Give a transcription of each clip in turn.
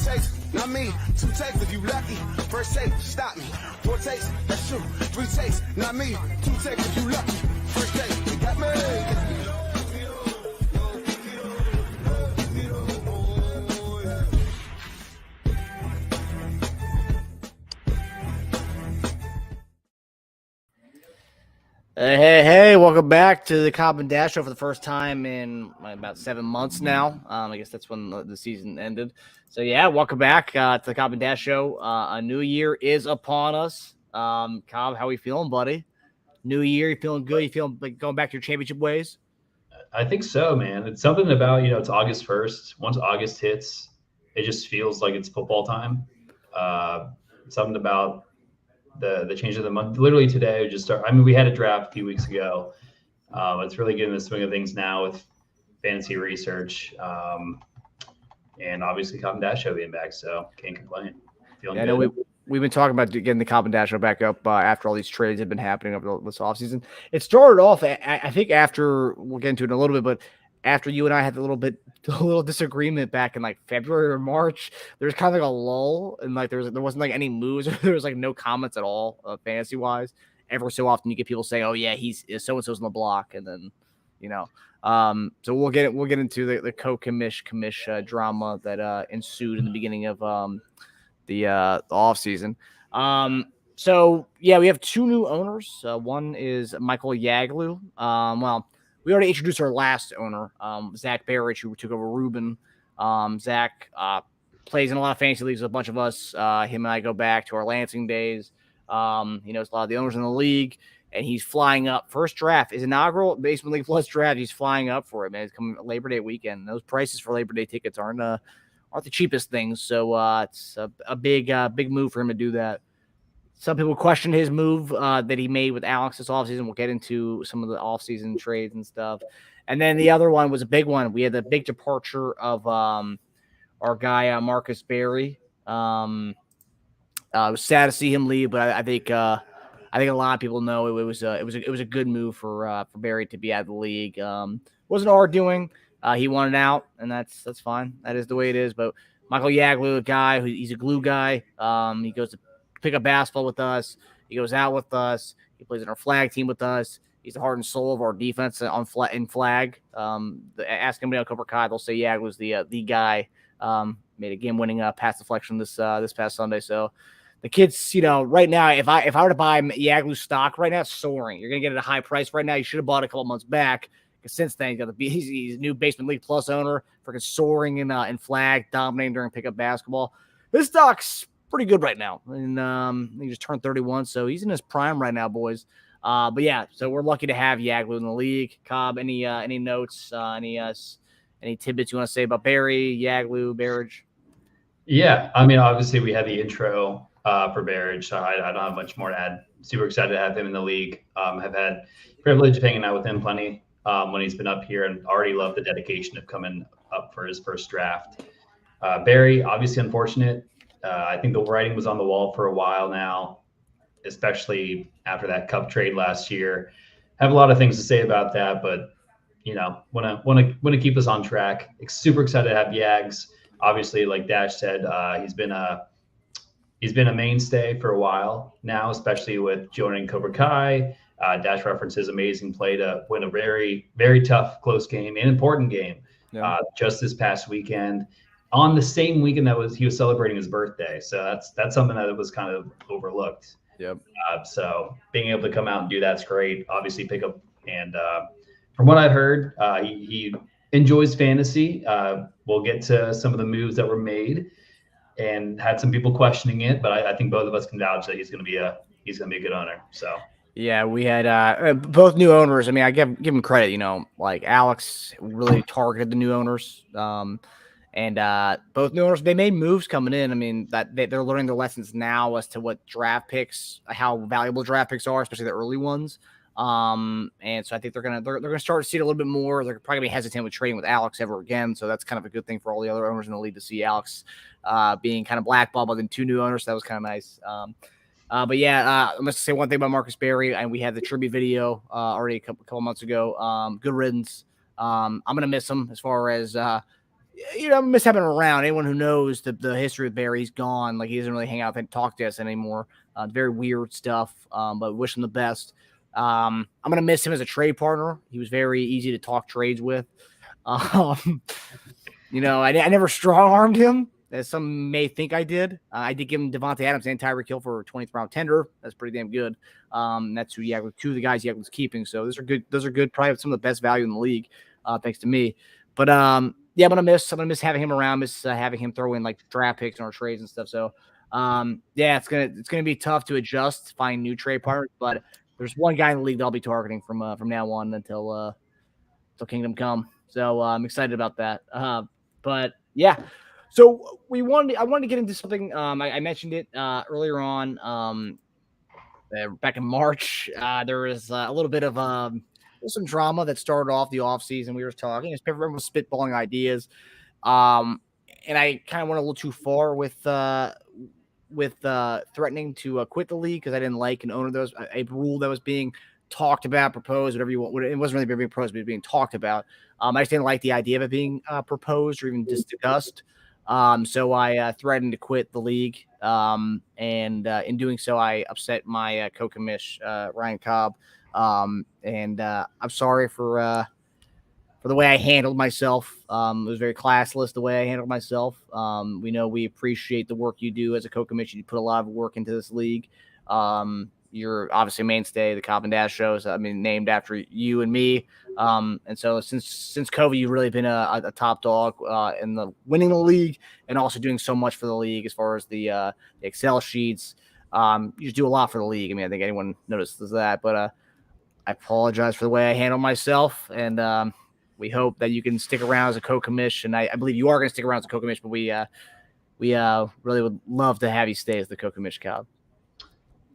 takes, not me. 2 takes if you lucky. First take, stop me. 4 takes, that's true. 3 takes, not me. 2 takes if you lucky. First take, you got me. Hey, welcome back to the Cobb and Dash Show for the first time in about 7 months now. I guess that's when the season ended. So, yeah, welcome back to the Cobb and Dash Show. A new year is upon us. Cobb, how are you feeling, buddy? New year, you feeling good? You feeling like going back to your championship ways? I think so, man. It's something about, it's August 1st. Once August hits, it just feels like it's football time. Something about the change of the month. Literally today, we had a draft a few weeks ago. It's really getting the swing of things now with fantasy research. And obviously Cobb and Dash Show being back, so can't complain. Feeling good. I know we've been talking about getting the Cobb and Dash Show back up after all these trades have been happening over this offseason. It started off, I think, after we'll get into it in a little bit, but after you and I had a little disagreement back in like February or March, there was kind of like a lull, and like there wasn't like any moves, or there was like no comments at all, fantasy wise. Every so often you get people saying, "Oh yeah, he's so and so's on the block," and then so we'll get into the commish drama that ensued in the beginning of the off season. So yeah, we have 2 new owners. One is Michael Yaglu. Well, we already introduced our last owner, Zach Barrich, who took over Ruben. Zach plays in a lot of fantasy leagues with a bunch of us. Him and I go back to our Lansing days. He knows a lot of the owners in the league, and he's flying up. First draft, his inaugural Basement League Plus draft, he's flying up for it, man. It's coming Labor Day weekend. Those prices for Labor Day tickets aren't the cheapest things, so it's a big move for him to do that. Some people question his move that he made with Alex this offseason. We'll get into some of the offseason trades and stuff. And then the other one was a big one. We had the big departure of our guy Marcus Berry. It was sad to see him leave, but I think a lot of people know it was a good move for Berry to be out of the league. Wasn't our doing. He wanted out, and that's fine. That is the way it is. But Michael Yaglu, a guy he's a glue guy. He goes to pick up basketball with us. He goes out with us. He plays in our flag team with us. He's the heart and soul of our defense in flag. Ask anybody on Cobra Kai, they'll say Yaglu's the guy. Made a game-winning pass deflection this past Sunday. So the kids, right now, if I were to buy Yaglu stock right now, it's soaring. You're gonna get it at a high price right now. You should have bought it a couple months back. Because since then, he's a new Basement League Plus owner, freaking soaring in flag, dominating during pickup basketball. This stock's pretty good right now, and he just turned 31, so he's in his prime right now, boys. But yeah, so we're lucky to have Yaglu in the league. Cobb, any notes, any tidbits you want to say about Barry, Yaglu, Barrage? Yeah, I mean, obviously we had the intro for Barrage, so I don't have much more to add. Super excited to have him in the league. Have had privilege of hanging out with him plenty when he's been up here, and already love the dedication of coming up for his first draft. Barry, obviously unfortunate. I think the writing was on the wall for a while now, especially after that Cup trade last year. Have a lot of things to say about that, but want to keep us on track. Super excited to have Yags. Obviously, like Dash said, he's been a mainstay for a while now, especially with joining Cobra Kai. Dash references amazing play to win a very, very tough, close game, an important game. Yeah. Just this past weekend, on the same weekend he was celebrating his birthday. So that's something that was kind of overlooked. Yep. So being able to come out and do that's great. Obviously, pick up, and from what I've heard, he enjoys fantasy. We'll get to some of the moves that were made, and had some people questioning it, but I think both of us can vouch that he's going to be a good owner. So. Yeah, we had both new owners. I mean, I give him credit. Like Alex really targeted the new owners, and both new owners, they made moves coming in. I mean, that they're learning their lessons now as to what draft picks, how valuable draft picks are, especially the early ones. And so I think they're gonna start to see it a little bit more. They're probably gonna be hesitant with trading with Alex ever again. So that's kind of a good thing for all the other owners in the league to see Alex being kind of blackballed by the 2 new owners. So that was kind of nice. But yeah, I'm going to say one thing about Marcus Berry, and we had the tribute video already a couple months ago. Good riddance. I'm going to miss him as far as I miss having him around. Anyone who knows the history of Barry, he's gone. Like, he doesn't really hang out and talk to us anymore. Very weird stuff, but wish him the best. I'm going to miss him as a trade partner. He was very easy to talk trades with. I never strong-armed him, as some may think I did. I did give him Devontae Adams and Tyreek Hill for a 20th round tender. That's pretty damn good. That's who two of the guys Yeglin's keeping. So those are good. Those are good. Probably some of the best value in the league, thanks to me. But I'm gonna miss having him around. Miss having him throw in like draft picks in our trades and stuff. So it's gonna be tough to adjust, find new trade partners. But there's one guy in the league that I'll be targeting from now on until Kingdom Come. So I'm excited about that. But yeah. So I wanted to get into something. I mentioned it earlier on. Back in March, there was a little bit of some drama that started off the offseason. We were talking, everyone was spitballing ideas, and I kind of went a little too far with threatening to quit the league because I didn't like an owner that was a rule that was being talked about, proposed, whatever you want. It wasn't really being proposed, but it was being talked about. I just didn't like the idea of it being proposed or even discussed. So I threatened to quit the league. And in doing so, I upset my co-commish, Ryan Cobb. And I'm sorry for the way I handled myself. It was very classless the way I handled myself. We appreciate the work you do as a co-commish. You put a lot of work into this league. You're obviously a mainstay. The Cobb and Dash shows, named after you and me. And so since COVID, you've really been a top dog in the winning the league and also doing so much for the league as far as the Excel sheets. You just do a lot for the league. I think anyone notices that, but I apologize for the way I handled myself, and we hope that you can stick around as a co-commish, and I believe you are going to stick around as a co-commish, but we really would love to have you stay as the co-commish, Cobb.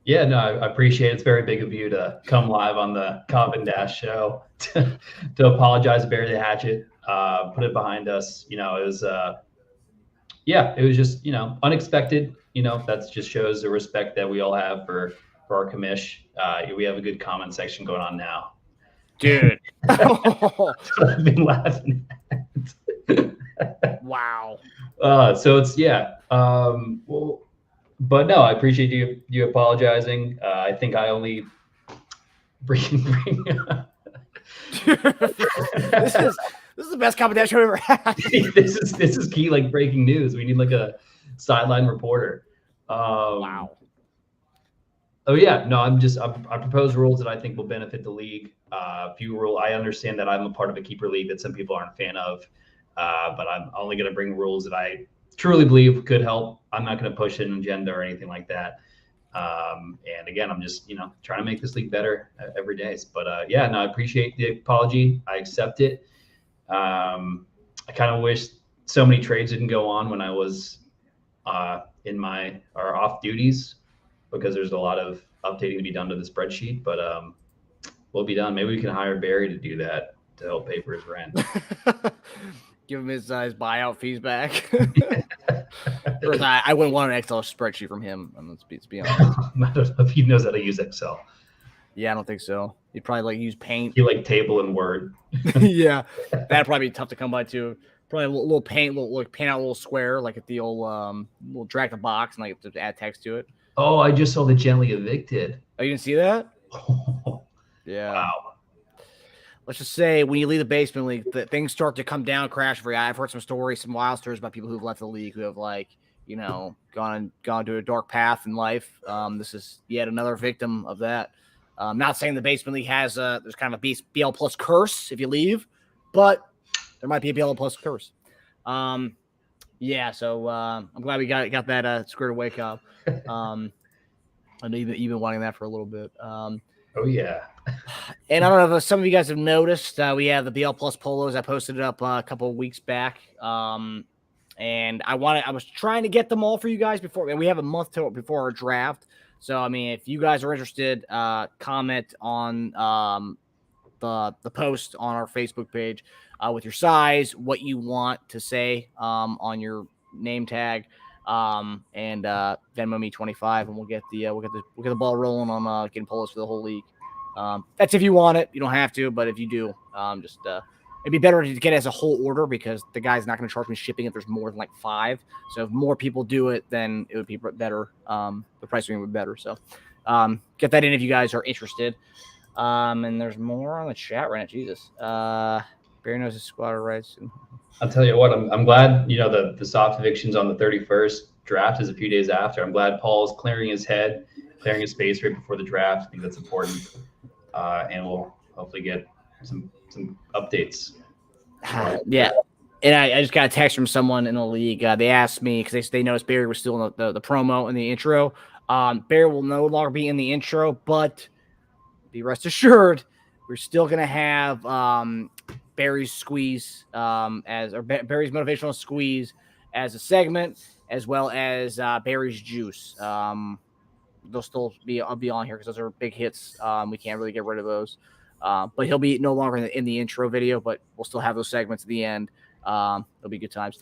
Yeah, no, I appreciate it. It's very big of you to come live on the Cobb and Dash show to apologize, bury the hatchet, put it behind us. It was, it was just, unexpected. That just shows the respect that we all have for our commish. We have a good comment section going on now. Dude. I've been laughing at. Wow. So it's, but no, I appreciate you apologizing. I think I only bring This is the best Cobb and Dash show I've ever had. This is key, like breaking news. We need like a sideline reporter. Wow. Oh yeah, no, I propose rules that I think will benefit the league. I understand that I'm a part of a keeper league that some people aren't a fan of, but I'm only going to bring rules that I truly believe could help. I'm not going to push an agenda or anything like that. And again, I'm just, trying to make this league better every day. But I appreciate the apology. I accept it. I kind of wish so many trades didn't go on when I was in my off duties, because there's a lot of updating to be done to the spreadsheet, but we'll be done. Maybe we can hire Barry to do that to help pay for his rent. Give him his buyout fees back. I wouldn't want an Excel spreadsheet from him. Let's be honest. I don't know if he knows how to use Excel. Yeah, I don't think so. He'd probably use Paint. He table and Word. Yeah, that'd probably be tough to come by too. Probably a little paint, paint out a little square, like at the old little drag the box, and like to add text to it. Oh, I just saw the Gently Evicted. Oh, you didn't see that? Oh, yeah. Wow. Let's just say when you leave the basement league, things start to come down, crash for you. I've heard some wild stories about people who've left the league who have gone to a dark path in life. This is yet another victim of that. I'm not saying the basement league has there's kind of a BL plus curse if you leave, but there might be a BL plus curse. So I'm glad we got that squared away, Cobb. I know you've been wanting that for a little bit. Oh yeah. And I don't know if some of you guys have noticed, we have the BL Plus polos. I posted it up a couple of weeks back. And I was trying to get them all for you guys before, and we have a month before our draft. So, if you guys are interested, comment on the post on our Facebook page with your size, what you want to say on your name tag, and Venmo me 25, and we'll get the ball rolling on getting polos for the whole league. That's if you want it. You don't have to, but if you do, just it'd be better to get it as a whole order because the guy's not going to charge me shipping if there's more than like 5. So if more people do it, then it would be better. The pricing would be better. So get that in if you guys are interested. And there's more on the chat right now. Jesus. Barry knows his squatter rights. I'll tell you what, I'm glad, the soft evictions on the 31st, draft is a few days after. I'm glad Paul's clearing his head, clearing his space right before the draft. I think that's important. And we'll hopefully get some updates. Yeah. And I just got a text from someone in the league. They asked me because they noticed Barry was still in the promo and the intro. Barry will no longer be in the intro, but be rest assured, we're still going to have Barry's squeeze Barry's motivational squeeze as a segment, as well as Barry's juice. They'll still be on here because those are big hits. We can't really get rid of those. But he'll be no longer in the intro video, but we'll still have those segments at the end. It'll be good times.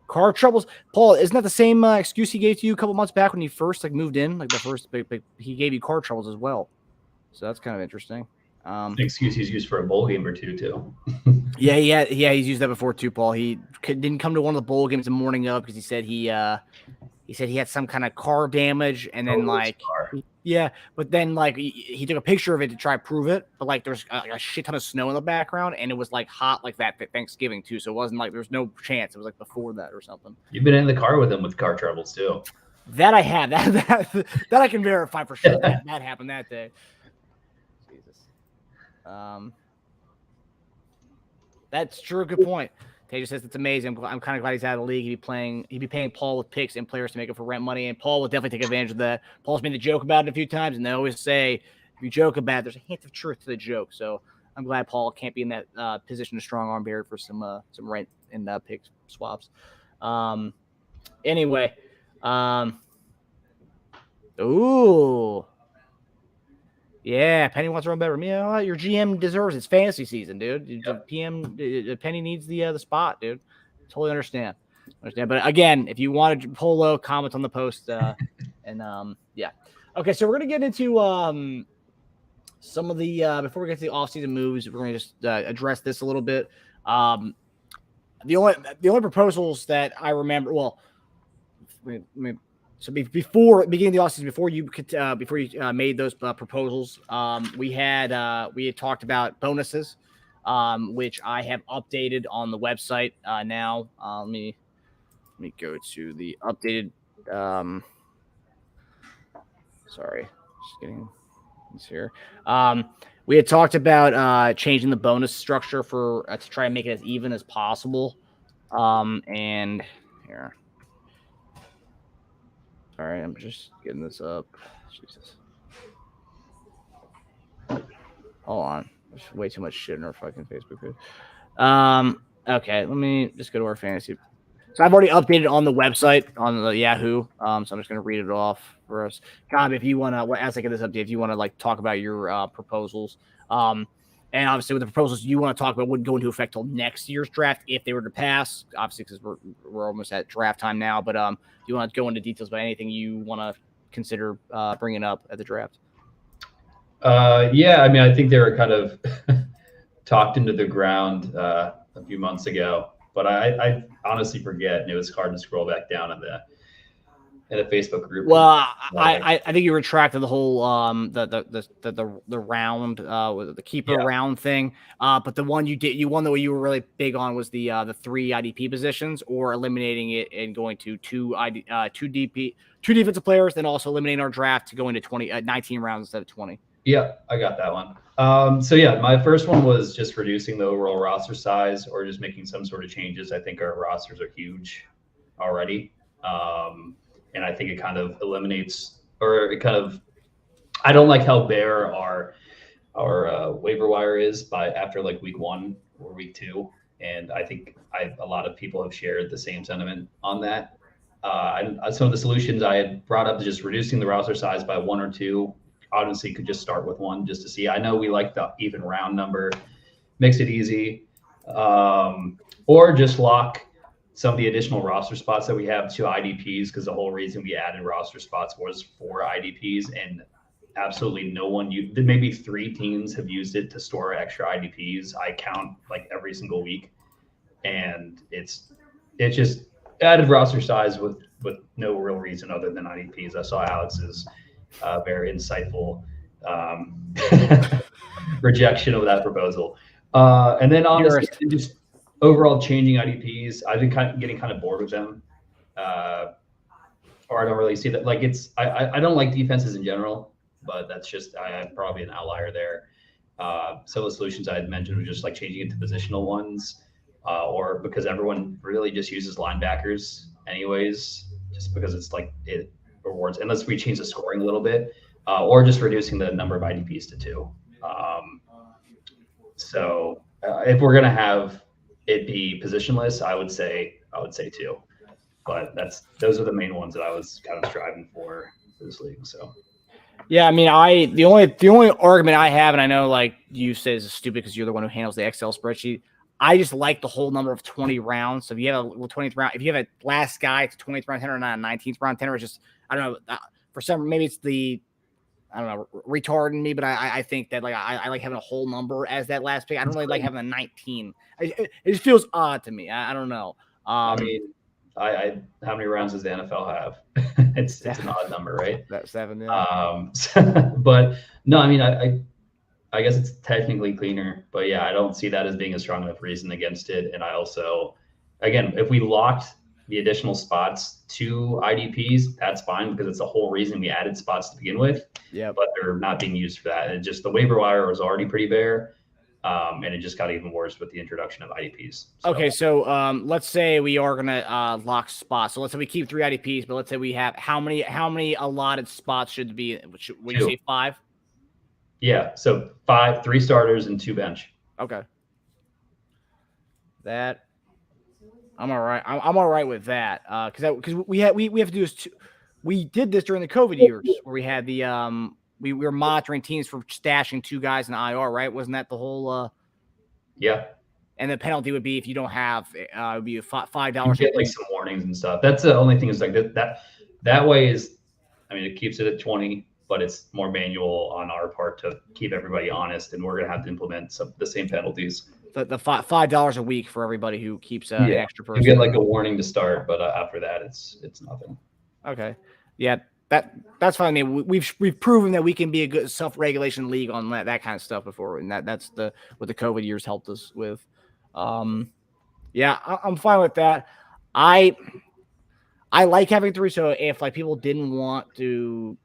Car troubles. Paul, isn't that the same excuse he gave to you a couple months back when you first moved in? Like the first big, he gave you car troubles as well. So that's kind of interesting. An excuse he's used for a bowl game or two too. Yeah, he's used that before too, Paul. He didn't come to one of the bowl games the morning of because he said he had some kind of car damage, and then but then he took a picture of it to try to prove it, but there's a shit ton of snow in the background, and it was hot like that Thanksgiving too, so it wasn't there's no chance. It was before that or something. You've been in the car with him with car troubles too. That I have that I can verify for sure. that happened that day. That's true. Good point. Taylor says it's amazing. I'm kind of glad he's out of the league. He'd be paying Paul with picks and players to make it for rent money, and Paul will definitely take advantage of that. Paul's made the joke about it a few times, and they always say if you joke about it, there's a hint of truth to the joke. So I'm glad Paul can't be in that position of strong arm Barry for some rent and pick swaps. Anyway, ooh. Yeah, Penny wants to run better. You know what? Your GM deserves his fantasy season, dude. The Penny needs the spot, dude. Totally understand. But again, if you wanted Polo, comment on the post. Yeah. Okay, so we're gonna get into some of the before we get to the offseason moves, we're gonna just address this a little bit. The only proposals that I remember, well, so before beginning of the offseason, before you made those proposals, we had talked about bonuses, which I have updated on the website now. Let me go to the updated. Sorry, just getting this here. We had talked about changing the bonus structure for to try and make it as even as possible. And here. All right, I'm just getting this up. Jesus. Hold on. There's way too much shit in our fucking Facebook page. Okay, let me just go to our fantasy. So I've already updated on the website on the Yahoo. So I'm just gonna read it off for us. Cobb, if you wanna, as I get this update, if you wanna talk about your proposals, and obviously with the proposals you want to talk about wouldn't go into effect till next year's draft if they were to pass. Obviously, because we're almost at draft time now. But do you want to go into details about anything you want to consider bringing up at the draft? Yeah, I mean, I think they were kind of talked into the ground a few months ago, but I honestly forget, and it was hard to scroll back down in the Facebook group. Well, I think you retracted the whole the round the keeper round thing. But the one that you were really big on was the 3 IDP positions, or eliminating it and going to two defensive players, then also eliminating our draft to go into 19 rounds instead of 20. Yeah, I got that one. So yeah, my first one was just reducing the overall roster size, or just making some sort of changes. I think our rosters are huge already. And I think it kind of eliminates, or it kind of, I don't like how bare our waiver wire is after week 1 or week 2. And I think a lot of people have shared the same sentiment on that. Some of the solutions I had brought up, just reducing the roster size by 1 or 2, obviously could just start with 1 just to see. I know we like the even round number, makes it easy, or just lock some of the additional roster spots that we have to IDPs, because the whole reason we added roster spots was for IDPs. And absolutely no one maybe 3 teams have used it to store extra IDPs. I count like every single week, and it's just added roster size with no real reason other than IDPs. I saw Alex's very insightful rejection of that proposal, and then honestly, just overall changing IDPs. I've been getting kind of bored with them. Or I don't really see that. Like I don't like defenses in general, but that's just I'm probably an outlier there. Some of the solutions I had mentioned were just like changing it to positional ones, or because everyone really just uses linebackers anyways, just because it's like it rewards unless we change the scoring a little bit, or just reducing the number of IDPs to 2. So if we're gonna have it be positionless, I would say 2. But those are the main ones that I was kind of striving for this league. So, yeah, I mean, the only argument I have, and I know like you say is stupid because you're the one who handles the Excel spreadsheet. I just like the whole number of 20 rounds. So if you have a 20th round, if you have a last guy, it's 20th round 10 or not 19th round 10, or just I don't know. For some, maybe it's the retarding me, but I think that like I like having a whole number as that last pick. I don't really like having a 19. It just feels odd to me. I don't know. I mean. How many rounds does the NFL have? it's an odd number, right? That's 7. Yeah. But no, I mean, I guess it's technically cleaner, but yeah, I don't see that as being a strong enough reason against it. And I also, again, if we locked the additional spots to IDPs, that's fine because it's the whole reason we added spots to begin with. Yeah. But they're not being used for that. And just the waiver wire was already pretty bare. And it just got even worse with the introduction of IDPs. So. Okay, so let's say we are gonna lock spots. So let's say we keep 3 IDPs, but let's say we have how many allotted spots should be? Would you say 5? Yeah, so 3 starters and 2 bench. Okay, that I'm all right. I'm all right with that because we have to do this. We did this during the COVID years where we had the we were monitoring teams for stashing 2 guys in IR, right? Wasn't that the whole? Yeah. And the penalty would be if you don't have, it would be $5. You get like some warnings and stuff. That's the only thing is like that way is, I mean, it keeps it at 20, but it's more manual on our part to keep everybody honest, and we're gonna have to implement the same penalties. The $5 a week for everybody who keeps an extra person. You get like a warning to start, but after that, it's nothing. Okay. Yeah. That's fine. I mean, we've proven that we can be a good self-regulation league on that kind of stuff before, and that's what the COVID years helped us with. Yeah, I'm fine with that. I like having 3. So if like people didn't want to,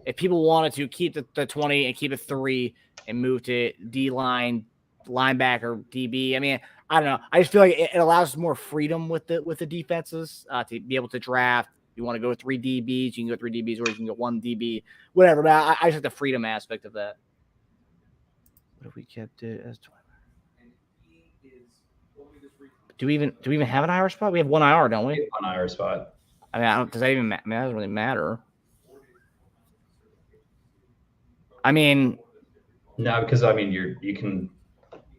if people wanted to keep the 20 and keep it 3 and move to D line, linebacker, DB. I mean, I don't know. I just feel like it allows more freedom with the defenses to be able to draft. You want to go 3 DBs, you can go 3 DBs, or you can go 1 DB, whatever. But I just like the freedom aspect of that. What if we kept it as 20? Do we even have an IR spot? We have 1 IR, don't we? 1 IR spot. I mean, does that even matter? I mean, that doesn't really matter. I mean, no, because I mean, you can.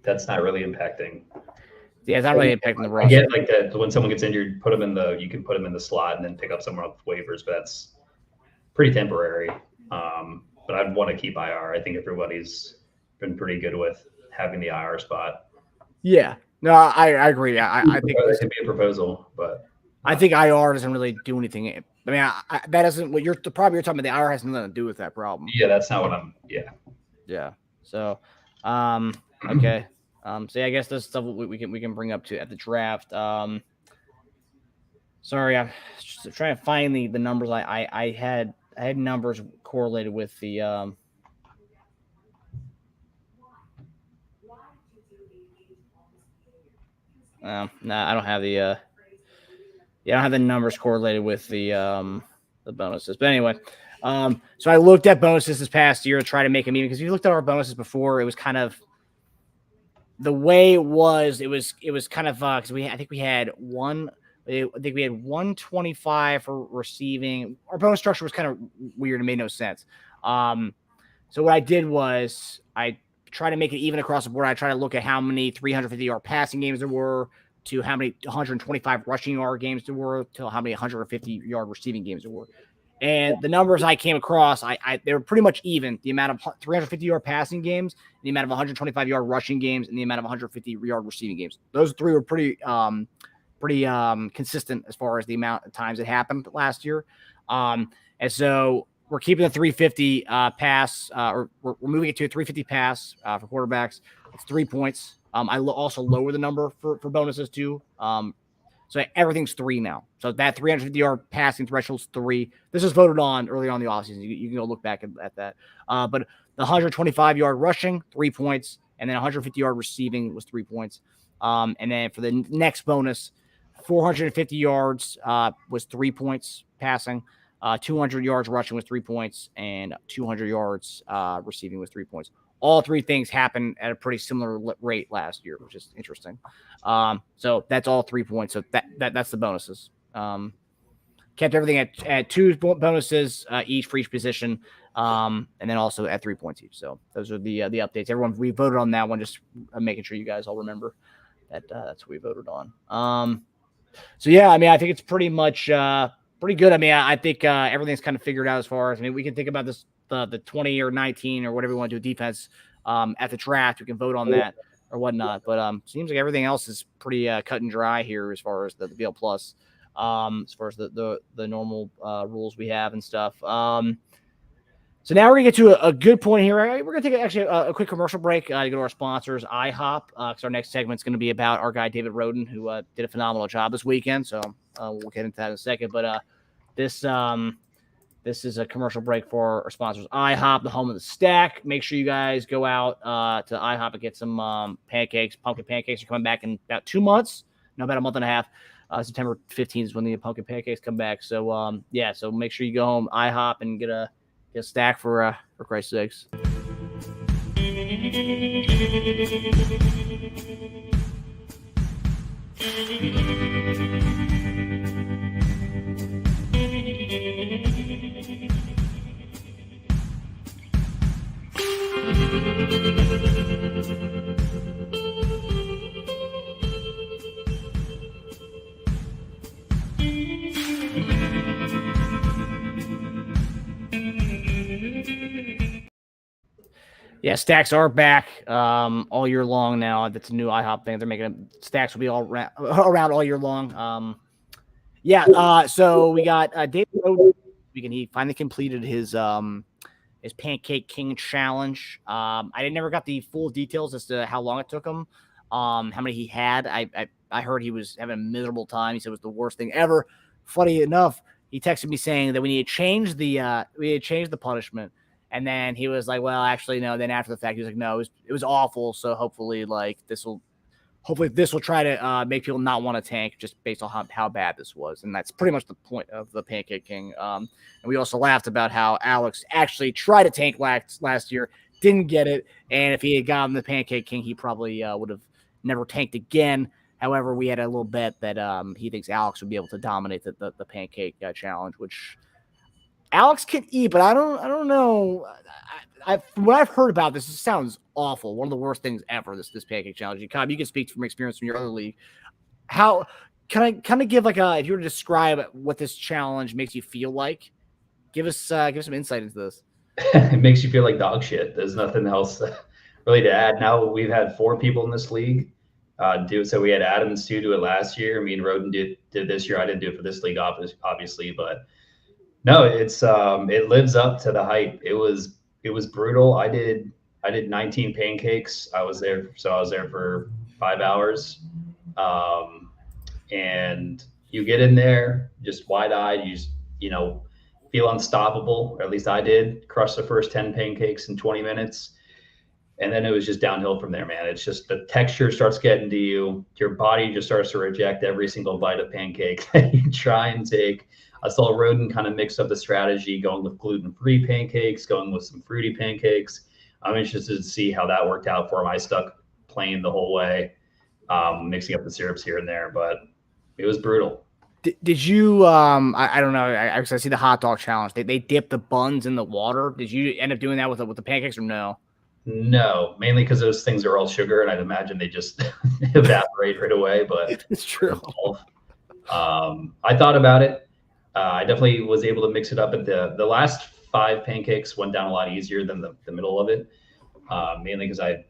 That's not really impacting. Yeah, it's not really impacting the roster. I get like that when someone gets injured, you can put them in the slot and then pick up somewhere else with waivers, but that's pretty temporary. But I'd want to keep IR. I think everybody's been pretty good with having the IR spot. Yeah, no, I agree. I think that could be a proposal, but I think IR doesn't really do anything. I mean, that doesn't. What the problem you're talking about, the IR has nothing to do with that problem. Yeah, that's not what I'm. Yeah. Yeah. So, okay. So yeah, I guess this stuff we can bring up at the draft. Sorry, I'm just trying to find the numbers. I had numbers correlated with the no, I don't have the I don't have the numbers correlated with the bonuses. But anyway, so I looked at bonuses this past year to try to make them even, because if you looked at our bonuses before, it was kind of the way it was kind of because I think we had 125 for receiving. Our bonus structure was kind of weird and made no sense. So what I did was I tried to make it even across the board. I tried to look at how many 350-yard passing games there were, to how many 125 rushing yard games there were, to how many 150-yard receiving games there were. And the numbers I came across, they were pretty much even. The amount of 350-yard passing games, the amount of 125-yard rushing games, and the amount of 150-yard receiving games. Those three were pretty consistent as far as the amount of times it happened last year. And so we're keeping the 350 pass, or we're moving it to a 350 pass for quarterbacks. It's 3 points. I also lower the number for bonuses too. So everything's 3 now. So that 350-yard passing threshold's 3. This was voted on early on in the offseason. You can go look back at that. But the 125-yard rushing, 3 points, and then 150-yard receiving was 3 points. And then for the next bonus, 450 yards was 3 points passing. 200 yards rushing was 3 points, and 200 yards receiving was 3 points. All three things happened at a pretty similar rate last year, which is interesting. So that's all 3 points. So that's the bonuses. Kept everything at 2 bonuses each for each position, and then also at 3 points each. So those are the updates. Everyone, we voted on that one. Just making sure you guys all remember that that's what we voted on. So yeah, I mean, I think it's pretty much pretty good. I mean, I think everything's kind of figured out as far as, I mean, we can think about this. The 20 or 19 or whatever we want to do defense at the draft. We can vote on that or whatnot. But seems like everything else is pretty cut and dry here as far as the BL Plus, as far as the normal rules we have and stuff. So now we're going to get to a good point here. We're going to take a quick commercial break to go to our sponsors, IHOP, because our next segment is going to be about our guy, David Roden, who did a phenomenal job this weekend. So we'll get into that in a second. But this is a commercial break for our sponsors, IHOP, the home of the stack. Make sure you guys go out to IHOP and get some pancakes. Pumpkin pancakes are coming back in about 2 months. No, about a month and a half. September 15th is when the pumpkin pancakes come back. So, yeah, so make sure you go home, IHOP, and get a stack for Christ's sakes. Yeah, stacks are back all year long now. That's a new IHOP thing. They're making stacks will be all around all year long. So we got David Roden. He finally completed his Pancake King challenge. I never got the full details as to how long it took him, how many he had. I heard he was having a miserable time. He said it was the worst thing ever. Funny enough, he texted me saying that we need to change the punishment. And then he was like, well, actually, no. Then after the fact, he was like, no, it was awful. So hopefully this will try to make people not want to tank just based on how bad this was. And that's pretty much the point of the Pancake King. And we also laughed about how Alex actually tried to tank last year, didn't get it. And if he had gotten the Pancake King, he probably would have never tanked again. However, we had a little bet that he thinks Alex would be able to dominate the Pancake challenge, which Alex can eat, but I don't know. From what I've heard about this, it sounds awful. One of the worst things ever. This Pancake challenge. Cobb, you can speak from experience from your other league. How can I kind of give if you were to describe what this challenge makes you feel like? Give us some insight into this. It makes you feel like dog shit. There's nothing else really to add. Now we've had 4 people in this league do it. So we had Adam and Stu do it last year. Me and Roden did this year. I didn't do it for this league, obviously, but. No, it lives up to the hype. It was brutal. I did 19 pancakes. I was there for 5 hours. And you get in there just wide-eyed, you feel unstoppable, or at least I did. Crush the first 10 pancakes in 20 minutes. And then it was just downhill from there, man. It's just the texture starts getting to you. Your body just starts to reject every single bite of pancake that you try and take. I saw Roden kind of mix up the strategy, going with gluten-free pancakes, going with some fruity pancakes. I'm interested to see how that worked out for him. I stuck plain the whole way, mixing up the syrups here and there, but it was brutal. Did you? I don't know. I see the hot dog challenge. They dip the buns in the water. Did you end up doing that with the pancakes or no? No, mainly because those things are all sugar, and I'd imagine they just evaporate right away. But it's true. I thought about it. I definitely was able to mix it up. At the last 5 pancakes went down a lot easier than the middle of it, mainly because I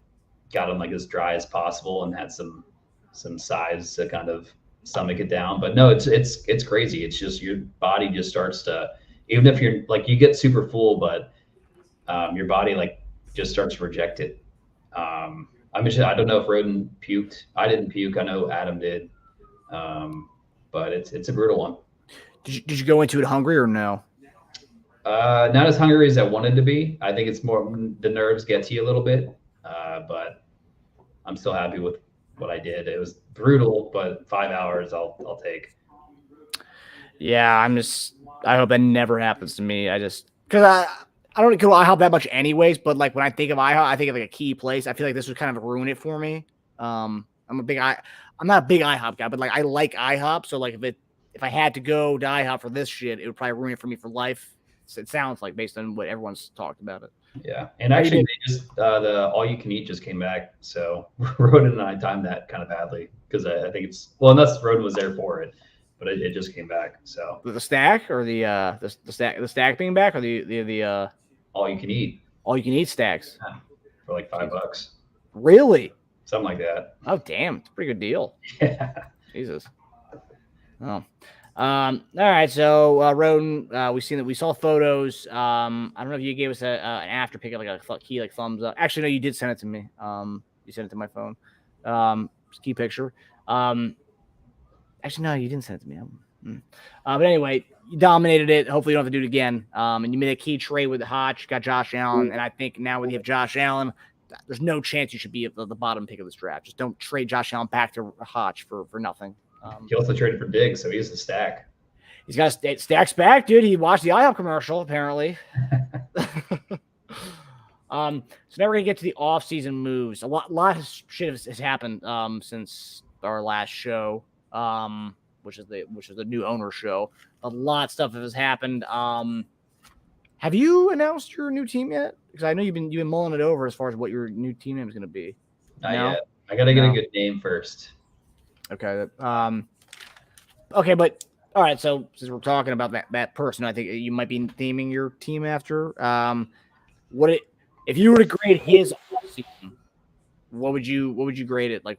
got them like as dry as possible and had some size to kind of stomach it down. But no, it's crazy. It's just your body just starts to, even if you're like you get super full, but your body like just starts to reject it. I don't know if Roden puked. I didn't puke. I know Adam did. But it's a brutal one. Did you go into it hungry or no? Not as hungry as I wanted to be. I think it's more the nerves get to you a little bit. But I'm still happy with what I did. It was brutal, but 5 hours I'll take. Yeah, I hope that never happens to me. Because I don't go to IHOP that much anyways, but like when I think of IHOP, I think of like a key place. I feel like this would kind of ruin it for me. I'm not a big IHOP guy, but like I like IHOP. So like if I had to go to IHOP for this shit, it would probably ruin it for me for life. It sounds like based on what everyone's talked about it. Yeah, and actually, they just the all you can eat just came back. So Roden and I timed that kind of badly because I think unless Roden was there for it, but it just came back. So the stack or the stack being back or the all you can eat stacks for like $5. Really? Something like that. Oh damn, it's a pretty good deal. Yeah. Jesus. Oh. All right. So, Roden, we saw photos. I don't know if you gave us an after pick of like a key, like thumbs up. Actually, no, you did send it to me. You sent it to my phone. Key picture. Actually, no, you didn't send it to me. But anyway, you dominated it. Hopefully you don't have to do it again. And you made a key trade with Hotch, got Josh Allen. And I think now when you have Josh Allen, there's no chance you should be at the bottom pick of this draft. Just don't trade Josh Allen back to Hotch for nothing. He also traded for Diggs, so he's a stack. He's got stacks back, dude. He watched the IHOP commercial, apparently. So now we're gonna get to the off-season moves. A lot of shit has happened since our last show, which is the new owner show. A lot of stuff has happened. Have you announced your new team yet? Because I know you've been mulling it over as far as what your new team name is going to be. Not yet. I got to get a good name first. Okay. Okay, but all right. So since we're talking about that person, I think you might be theming your team after. If you were to grade his season, what would you grade it? Like,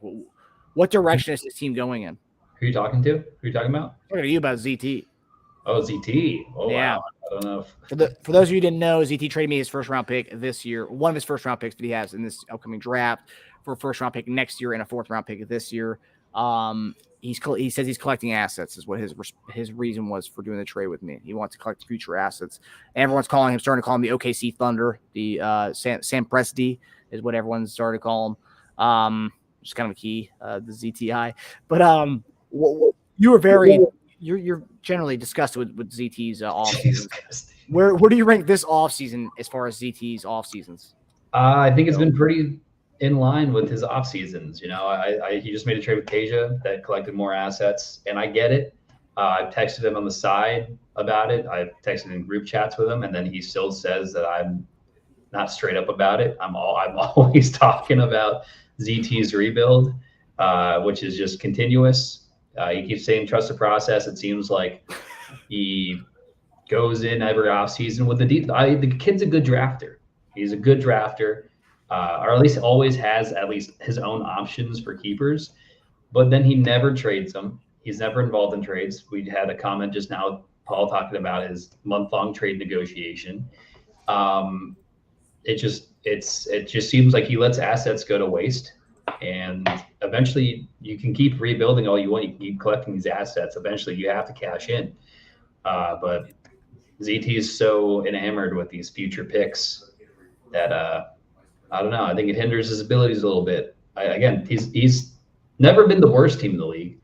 what direction is his team going in? Who are you talking to? Who are you talking about? I'm talking to you about ZT. Oh, ZT. Oh, yeah. Wow. I don't know. For those of you who didn't know, ZT traded me his first round pick this year. One of his first round picks that he has in this upcoming draft for a first round pick next year and a fourth round pick this year. He says he's collecting assets is what his reason was for doing the trade with me. He wants to collect future assets. And everyone's starting to call him the OKC Thunder. The Sam Presti is what everyone's started to call him. Just kind of a key, the ZTI. But you're generally disgusted with ZT's off seasons. Where do you rank this off season as far as ZT's off seasons? I think it's been pretty in line with his off seasons. You know, he just made a trade with Tasia that collected more assets, and I get it. I've texted him on the side about it. I've texted in group chats with him, and then he still says that I'm not straight up about it. I'm always talking about ZT's rebuild, which is just continuous. He keeps saying trust the process. It seems like he goes in every offseason with the kid's a good drafter. He's a good drafter, or at least always has at least his own options for keepers. But then he never trades them. He's never involved in trades. We had a comment just now, Paul talking about his month-long trade negotiation. It just seems like he lets assets go to waste. And eventually you can keep rebuilding all you want. You can keep collecting these assets. Eventually you have to cash in. But ZT is so enamored with these future picks that I don't know. I think it hinders his abilities a little bit. He's never been the worst team in the league.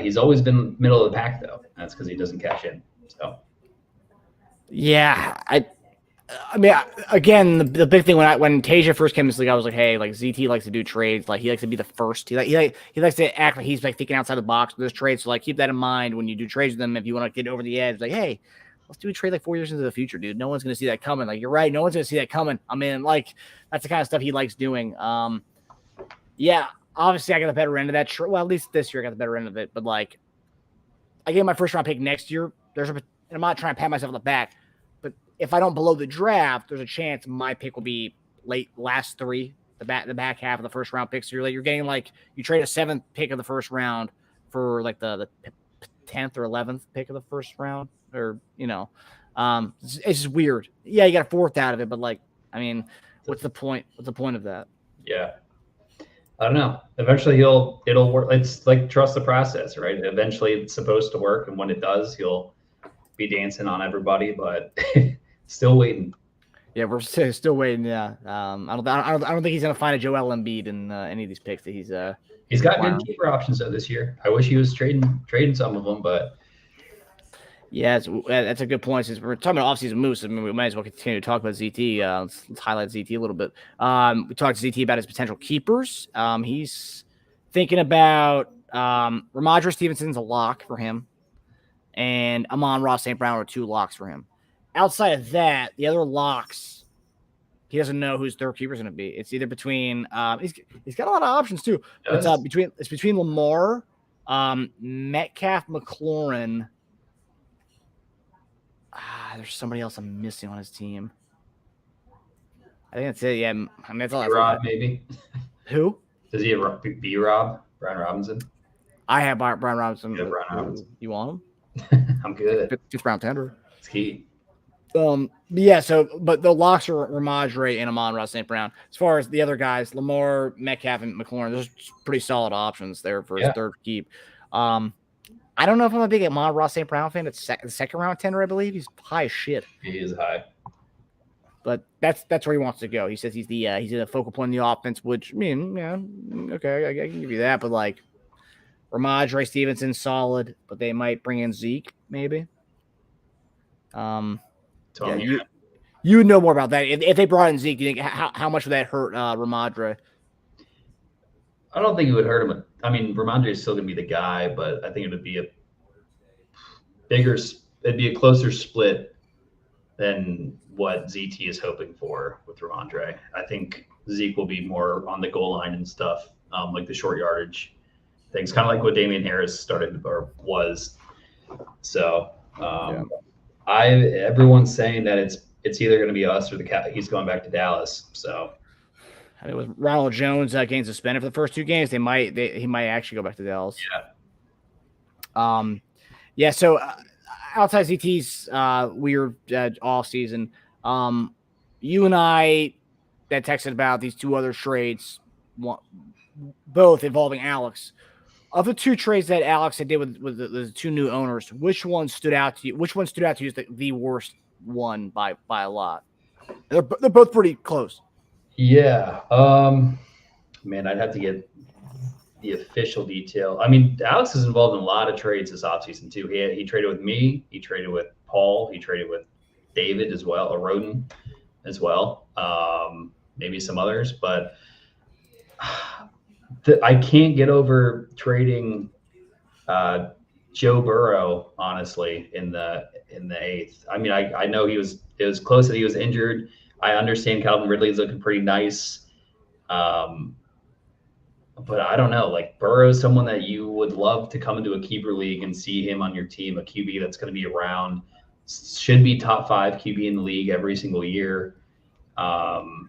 He's always been middle of the pack, though. That's because he doesn't cash in. So, yeah, I mean, again, the big thing when Tasia first came to this league, I was like, hey, like ZT likes to do trades. Like he likes to be the first. He likes to act like he's like thinking outside the box with this trade. So like keep that in mind when you do trades with them. If you want to get over the edge, like, hey, let's do a trade like 4 years into the future, dude. No one's gonna see that coming. Like you're right, no one's gonna see that coming. I mean, like that's the kind of stuff he likes doing. Yeah, obviously I got the better end of that. Well, at least this year I got the better end of it. But like, I gave my first round pick next year I'm not trying to pat myself on the back, but if I don't below the draft, there's a chance my pick will be last three, the back half of the first round picks. So you're getting like you trade a 7th pick of the first round for like the 10th or 11th pick of the first round, or it's just weird. Yeah, you got a 4th out of it, but like, I mean, what's the point? What's the point of that? Yeah. I don't know. Eventually it'll work. It's like trust the process, right? Eventually it's supposed to work, and when it does, he'll be dancing on everybody, but still waiting. Yeah, we're still waiting. Yeah, I don't think he's gonna find a Joel Embiid in any of these picks that he's got good keeper options though this year. I wish he was trading some of them, but yeah, that's a good point. Since we're talking about offseason moves, I mean, we might as well continue to talk about ZT. Let's highlight ZT a little bit. We talked to ZT about his potential keepers. He's thinking about Ramondre Stevenson's a lock for him, and Amon-Ra St. Brown are 2 locks for him. Outside of that, the other locks, he doesn't know whose third keeper is going to be. It's either between he's got a lot of options too. It's between Lamar, Metcalf, McLaurin. There's somebody else I'm missing on his team. I think that's it. Yeah, I mean that's all. Rob maybe. Who? Does he have B-Rob? Brian Robinson? I have Brian Robinson. Yeah, Brian Robinson. You want him? I'm good. 5th round tender. It's key. Yeah, but the locks are Ramondre and Amon-Ra St. Brown. As far as the other guys, Lamar, Metcalf, and McLaurin, those are pretty solid options there for his third keep. I don't know if I'm a big Amon-Ra St. Brown fan. It's the 2nd round tender, I believe. He's high as shit. He is high. But that's where he wants to go. He says he's the focal point in the offense, which I mean, yeah, okay, I can give you that. But like Ramondre Stevenson, solid, but they might bring in Zeke, maybe. You would know more about that. If they brought in Zeke, do you think how much would that hurt Ramondre? I don't think it would hurt him. I mean, Ramondre is still going to be the guy, but I think it would be it'd be a closer split than what ZT is hoping for with Ramondre. I think Zeke will be more on the goal line and stuff, like the short yardage things, kind of like what Damian Harris started or was. So everyone's saying that it's either going to be us or he's going back to Dallas. So. It was Ronald Jones getting suspended for the first 2 games. He might actually go back to Dallas. Yeah. So outside ZT's weird off season, you and I that texted about these 2 other trades, both involving Alex. Of the 2 trades that Alex had did with the 2 new owners, which one stood out to you? Which one stood out to you as the worst one by a lot? They're both pretty close. Yeah. Man, I'd have to get the official detail. I mean, Alex is involved in a lot of trades this offseason too. He traded with me. He traded with Paul. He traded with David as well, or Roden as well. Maybe some others, but I can't get over trading Joe Burrow, honestly, in the 8th. I mean, I know it was close that he was injured. I understand Calvin Ridley's looking pretty nice. But I don't know, like Burrow is someone that you would love to come into a keeper league and see him on your team, a QB that's going to be around, should be top 5 QB in the league every single year. Eckler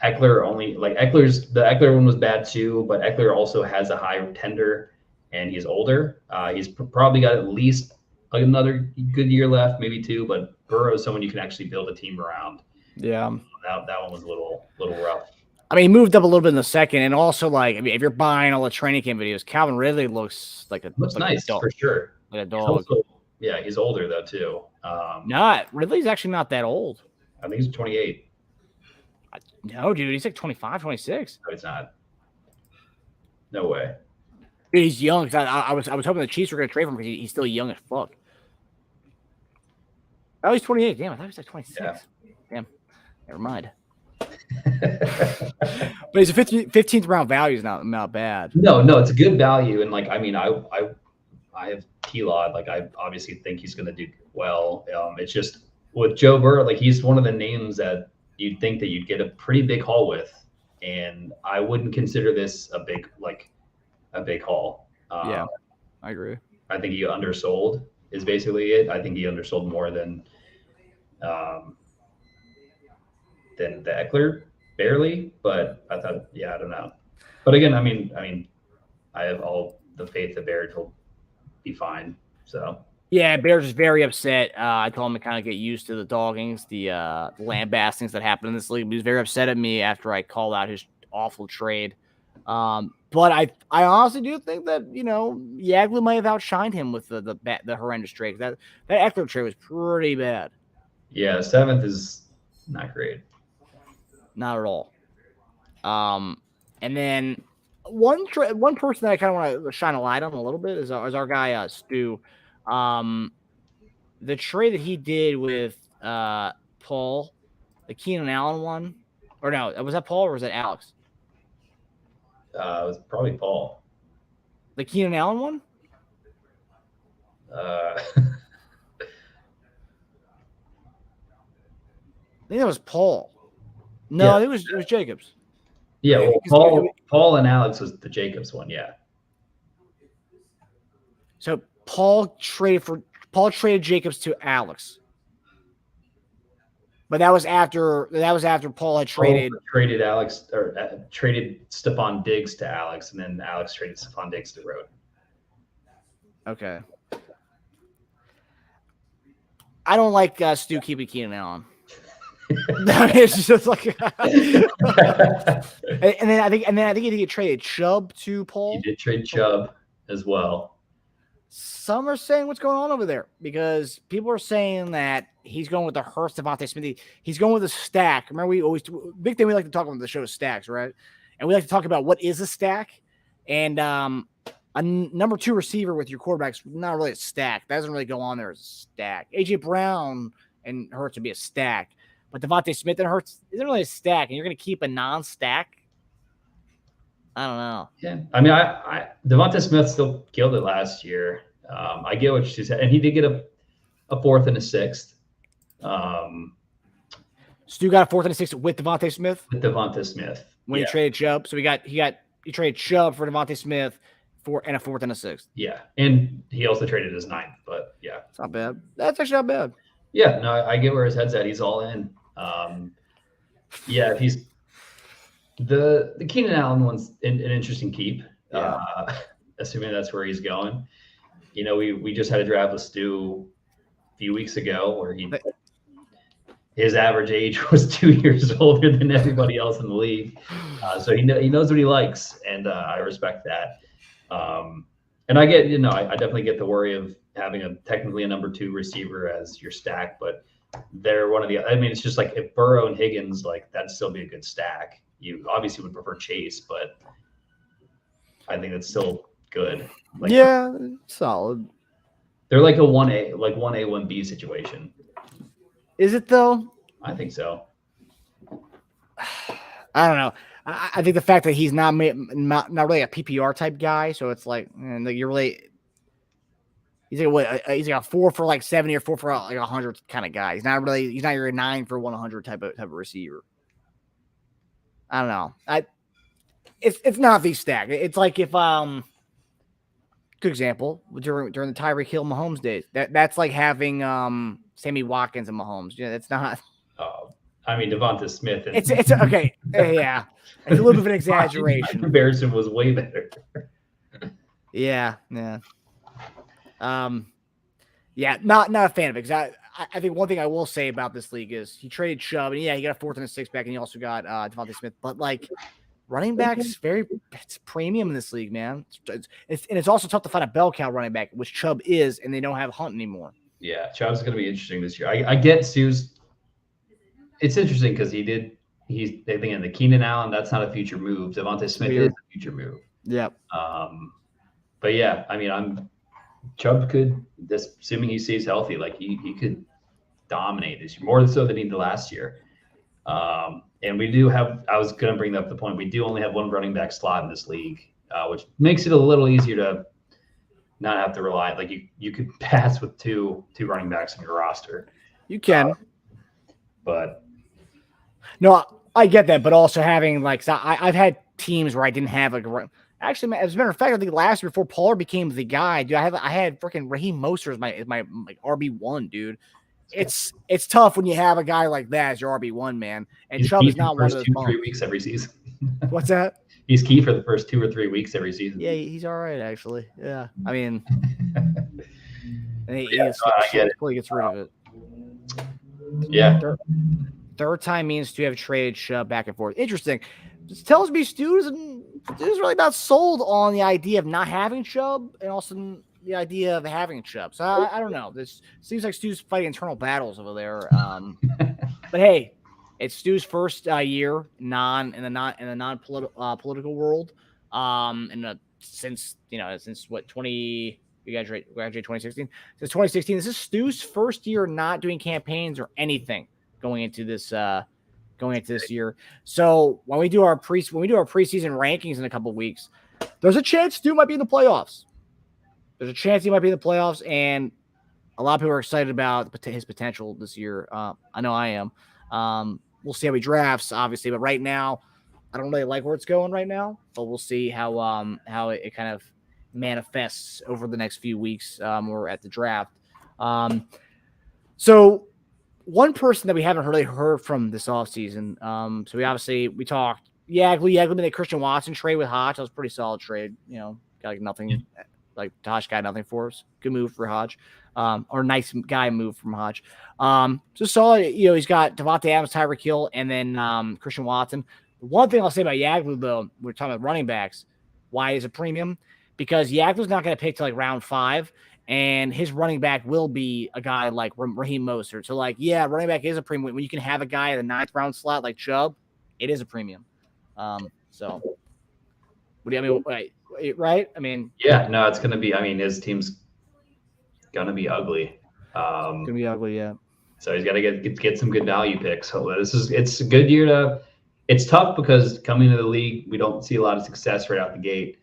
the Eckler one was bad too, but Eckler also has a high tender and he's older. He's probably got at least another good year left, maybe 2, but Burrow is someone you can actually build a team around. Yeah. That one was a little rough. I mean, he moved up a little bit in the 2nd, and also like, I mean, if you're buying all the training camp videos, Calvin Ridley looks nice a dog, for sure. like a dog. He's older though too. Ridley's actually not that old. I think he's 28. No, dude, he's like 25, 26. No, he's not. No way. Dude, he's young. I was hoping the Chiefs were going to trade him because he's still young as fuck. Oh, he's 28. Damn, I thought he was like 26. Yeah. Damn, never mind. But he's a 15th round value is not bad. No, it's a good value, and like I mean, I have T-Law. Like I obviously think he's going to do well. It's just with Joe Burrow, like he's one of the names that you'd think that you'd get a pretty big haul with, and I wouldn't consider this a big haul. Yeah, I agree. I think he undersold, is basically it. I think he undersold more than the Eckler, barely, but I thought, yeah, I don't know. But again, I mean, I have all the faith that Barrett will be fine. So Yeah, Bears is very upset. I told him to kind of get used to the doggings, the lambastings that happen in this league. He was very upset at me after I called out his awful trade. But I honestly do think that, you know, Yaglu might have outshined him with the horrendous trade. That Eckler trade was pretty bad. yeah, 7th is not great. Not at all. And then one person that I kind of want to shine a light on a little bit is our guy Stu. The trade that he did with Paul, the Keenan Allen one, or no, was that Paul or was that Alex? It was probably Paul. The Keenan Allen one? Uh, I think that was Paul. No, Yeah. I think it was Jacobs. yeah, well, Because- Paul and Alex was the Jacobs one. Yeah. So Paul traded Jacobs to Alex. But that was after Paul had traded. Paul traded Alex or traded Stephon Diggs to Alex, and then Alex traded Stephon Diggs to Road. Okay. I don't like Stu keeping Keenan Allen. It's just like, and then I think he did get traded Chubb to Paul. He did trade Chubb as well. Some are saying what's going on over there because people are saying that he's going with the Hurst Devontae Smith. He's going with a stack. Remember, we always big thing we like to talk about the show is stacks, right? And we like to talk about what is a stack. And a number 2 receiver with your quarterback's not really a stack. That doesn't really go on there as a stack. AJ Brown and Hurts would be a stack. But Devontae Smith and Hurts isn't really a stack, and you're going to keep a non-stack? I don't know. Yeah, I mean, I Devonta Smith still killed it last year. I get what she said, and he did get a 4th and a 6th. Stu got a 4th and a 6th with Devontae Smith With Devonta Smith when he traded Chubb. So he traded Chubb for Devontae Smith and a 4th and a 6th. Yeah, and he also traded his 9th, but yeah, It's not bad. That's actually not bad. yeah. No, I get where his head's at. He's all in. Yeah, if he's the Keenan Allen one's an interesting keep. Yeah. Assuming that's where he's going. You know, we just had a draft with Stu a few weeks ago where his average age was 2 years older than everybody else in the league. So he knows what he likes, and I respect that. And I get, I definitely get the worry of having technically a number 2 receiver as your stack, but they're one of the, I mean, it's just like if Burrow and Higgins, like that'd still be a good stack. You obviously would prefer Chase, but I think that's still good. Like, yeah, solid. They're like a 1A, 1B situation. Is it though? I think so. I don't know. I think the fact that he's not really a PPR type guy, so it's like, you're really. He's like what? He's like a 4 for like 70 or 4 for like 100 kind of guy. He's not your 9 for 100 type of receiver. I don't know. It's not the stack. It's like if good example during the Tyreek Hill Mahomes days. That's like having Sammy Watkins and Mahomes. Yeah, that's not. I mean, Devonta Smith. And It's okay. Yeah, it's a little bit of an exaggeration. Comparison was way better. Yeah. Yeah, not a fan of it because I think one thing I will say about this league is he traded Chubb and he got a 4th and a 6th back and he also got Devontae Smith, but like running backs it's premium in this league, man. It's also tough to find a bell cow running back, which Chubb is, and they don't have Hunt anymore. Yeah, Chubb's going to be interesting this year. I get Sue's. It's interesting because they think in the Keenan Allen, that's not a future move. Devontae Smith is a future move. Yep. But yeah, I mean, Chubb could, assuming he stays healthy, like he could dominate this year, more so than he did last year. And we do have, I was going to bring up the point, we do only have 1 running back slot in this league, which makes it a little easier to not have to rely. Like you could pass with two running backs on your roster. You can. But no, I get that, but also having like, so I've had teams where I didn't have like Actually, as a matter of fact, I think last year before Pollard became the guy, dude, I had freaking Raheem Mostert as my like RB1, dude. It's tough when you have a guy like that as your RB1, man. And He's Chubb key is for the not one of first those 2-3 bums. weeks every season. What's that? He's key for the first 2 or 3 weeks every season. Yeah, he's all right actually. Yeah, I mean, he completely gets rid of it. Yeah. Third time means to have traded Chubb back and forth. Interesting. This tells me Stu's really not sold on the idea of not having Chubb and also the idea of having Chubb. So I don't know. This seems like Stu's fighting internal battles over there. But hey, it's Stu's first year in the non political world. Since what 20 you graduated 2016. Since 2016, this is Stu's first year not doing campaigns or anything going into this year. So when we do our preseason rankings in a couple of weeks, there's a chance Stu might be in the playoffs. There's a chance he might be in the playoffs, and a lot of people are excited about his potential this year. I know I am. We'll see how he drafts, obviously, but right now, I don't really like where it's going right now. But we'll see how it kind of manifests over the next few weeks. We're at the draft. So one person that we haven't really heard from this offseason, so we talked Yagley made a Christian Watson trade with Hodge. That was a pretty solid trade. Got like nothing, like Hodge got nothing for us. Good move for Hodge, or nice guy move from Hodge. Just saw he's got Devontae Adams, Tyreek Hill, and then Christian Watson. One thing I'll say about Yagley though, we're talking about running backs. Why is it premium? Because Yagley's not going to pick till like round 5. And his running back will be a guy like Raheem Mostert. So, running back is a premium. When you can have a guy in the 9th round slot like Chubb, it is a premium. So, what do you mean? Right? I mean, yeah, no, it's going to be. I mean, his team's going to be ugly. Going to be ugly, yeah. So he's got to get some good value picks. So it's a good year to. It's tough because coming into the league, we don't see a lot of success right out the gate,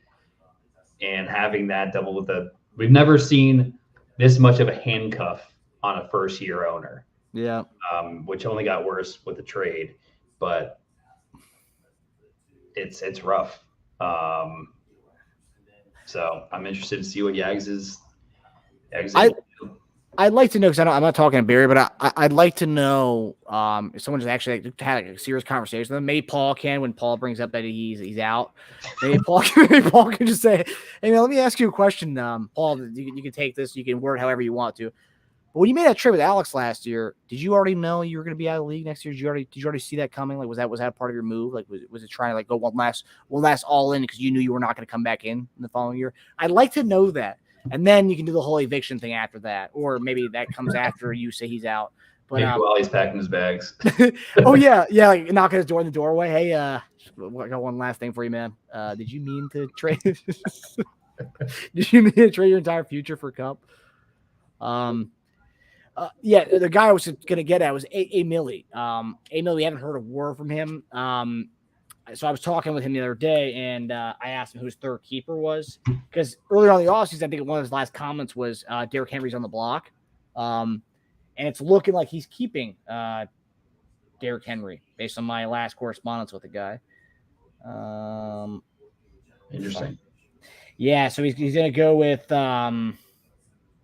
and having that double with we've never seen this much of a handcuff on a first-year owner. Yeah. Which only got worse with the trade, but it's rough. So I'm interested to see what Yags is. I'd like to know, because I'm not talking to Barry, but I'd like to know if someone just actually had a serious conversation with him. Maybe Paul can, when Paul brings up that he's out. Maybe Paul can just say, "Hey man, let me ask you a question, Paul. You can take this, you can word however you want to. But when you made that trade with Alex last year, did you already know you were going to be out of the league next year? Did you already see that coming? Like, was that a part of your move? Like, was it trying to go one last all in because you knew you were not going to come back in the following year? I'd like to know that. And then you can do the whole eviction thing after that. Or maybe that comes after you say he's out. But maybe while he's packing his bags. Oh, yeah. Yeah, like knocking his door in the doorway. Hey, I got one last thing for you, man. Did you mean to trade? Did you mean to trade your entire future for Cup? Yeah, the guy I was going to get at was A. Millie. A. Millie, we haven't heard a word from him. So I was talking with him the other day, and I asked him who his third keeper was, because earlier on the offseason, I think one of his last comments was Derrick Henry's on the block, and it's looking like he's keeping Derrick Henry based on my last correspondence with the guy. Interesting. Yeah, so he's going to go with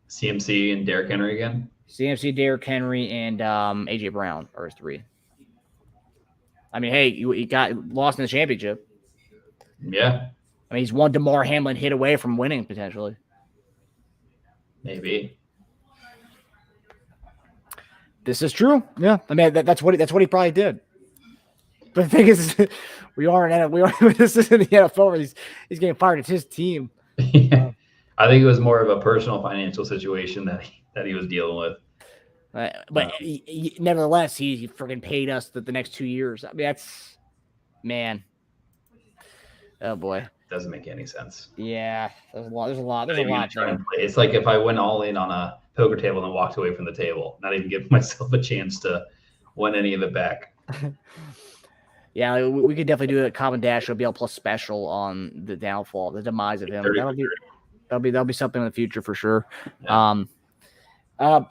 CMC and Derrick Henry again. CMC, Derrick Henry, and AJ Brown are his 3. I mean, hey, he got lost in the championship. Yeah. I mean, he's one DeMar Hamlin hit away from winning potentially. Maybe. This is true. Yeah, I mean that's what he probably did. But the thing is, this isn't the NFL where he's getting fired. It's his team. Yeah. I think it was more of a personal financial situation that he was dealing with. But nevertheless, he freaking paid us the next 2 years. I mean, that's, man. Oh boy, doesn't make any sense. Yeah, there's a lot. It's like if I went all in on a poker table and walked away from the table, not even giving myself a chance to win any of it back. Yeah, we could definitely do a Common Dash or BL Plus special on the downfall, the demise of him. That'll be something in the future for sure. Yeah.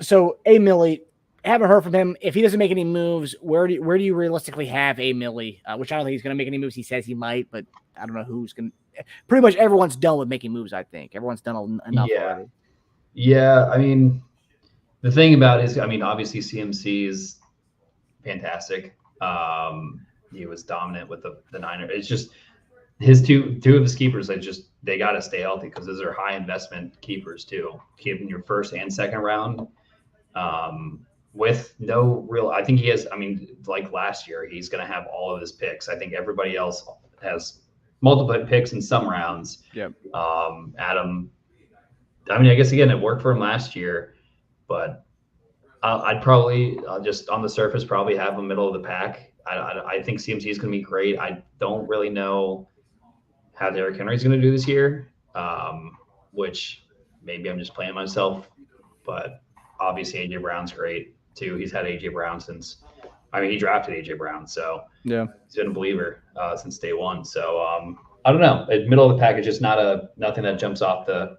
So A. Millie, haven't heard from him. If he doesn't make any moves, where do you realistically have A. Millie? Which I don't think he's going to make any moves. He says he might, but I don't know who's going. pretty much everyone's done with making moves. I think everyone's done enough Yeah. already. Yeah, I mean, the thing about it is, I mean, obviously CMC is fantastic. He was dominant with the Niners. It's just his two of his keepers. They got to stay healthy because those are high investment keepers too. Keeping your first and second round, with no real. I think he has. I mean, like last year, he's going to have all of his picks. I think everybody else has multiple picks in some rounds. Yep. Adam. I mean, I guess again, it worked for him last year, but I'd probably just on the surface probably have him middle of the pack. I think CMC is going to be great. I don't really know how Derrick Henry is going to do this year, which maybe I'm just playing myself. But obviously AJ Brown's great too. He's had AJ Brown he drafted AJ Brown, so Yeah. he's been a believer since day one. So I don't know. Middle of the pack is just nothing that jumps off the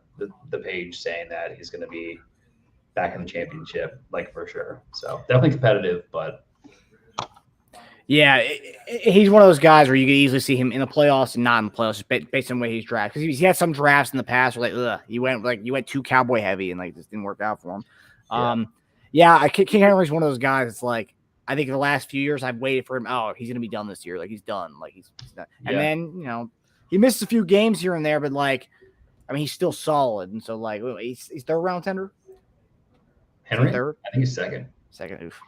page saying that he's going to be back in the championship, like for sure. So definitely competitive, but Yeah, he's one of those guys where you could easily see him in the playoffs and not in the playoffs based on the way he's drafted. Because he had some drafts in the past where you went too cowboy heavy and just didn't work out for him. King Henry's one of those guys. It's like I think in the last few years I've waited for him. Oh, he's gonna be done this year. Like he's done. Like he's done. And then he missed a few games here and there, but he's still solid. And so he's third round tender. Henry, third? I think he's second. Second, oof.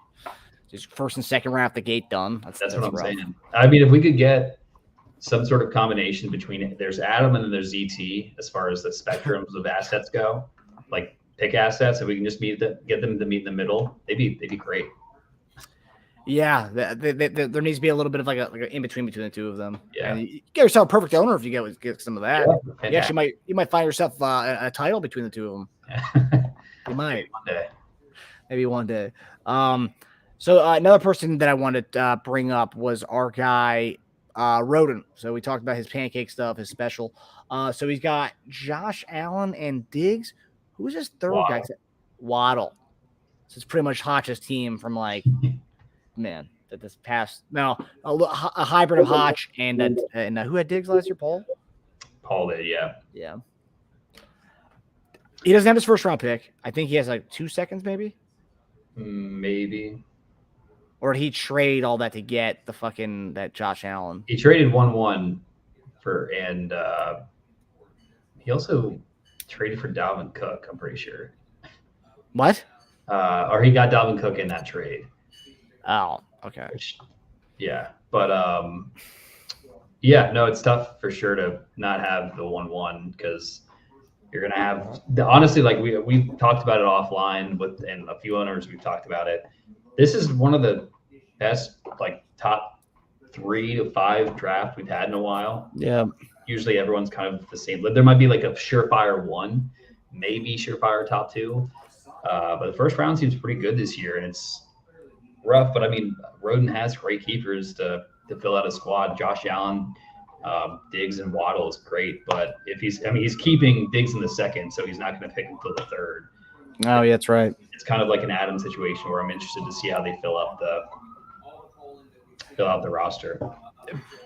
Just first and second round out the gate done. That's what I'm rough. saying. I mean, if we could get some sort of combination between there's Adam and then there's ZT as far as the spectrums of assets go, like pick assets, if we can just get them to meet in the middle, they'd be great. Yeah, there needs to be a little bit of like an in between the two of them. Yeah, and you get yourself a perfect owner if you get some of that. Yeah, you might find yourself a title between the two of them. You might maybe one day. So another person that I wanted to bring up was our guy, Roden. So we talked about his pancake stuff, his special. So he's got Josh Allen and Diggs. Who's his third guy? Waddle. So it's pretty much Hotch's team from a hybrid of Hotch and who had Diggs last year? Paul did, yeah. Yeah. He doesn't have his first round pick. I think he has 2 seconds, maybe. Maybe. Or did he trade all that to get that Josh Allen? He traded 1-1 and he also traded for Dalvin Cook, I'm pretty sure. What? Or he got Dalvin Cook in that trade. Oh, okay. But it's tough for sure to not have the 1-1 because you're gonna have honestly, we've talked about it offline and a few owners we've talked about it. This is one of the best top 3 to 5 draft we've had in a while. Yeah. Usually everyone's kind of the same. There might be a surefire 1, maybe surefire top 2. But the first round seems pretty good this year, and it's rough. But I mean, Roden has great keepers to fill out a squad. Josh Allen, Diggs, and Waddle is great. But he's keeping Diggs in the second, so he's not going to pick him for the third. Oh, yeah, that's right. It's kind of like an Adam situation where I'm interested to see how they fill out the roster.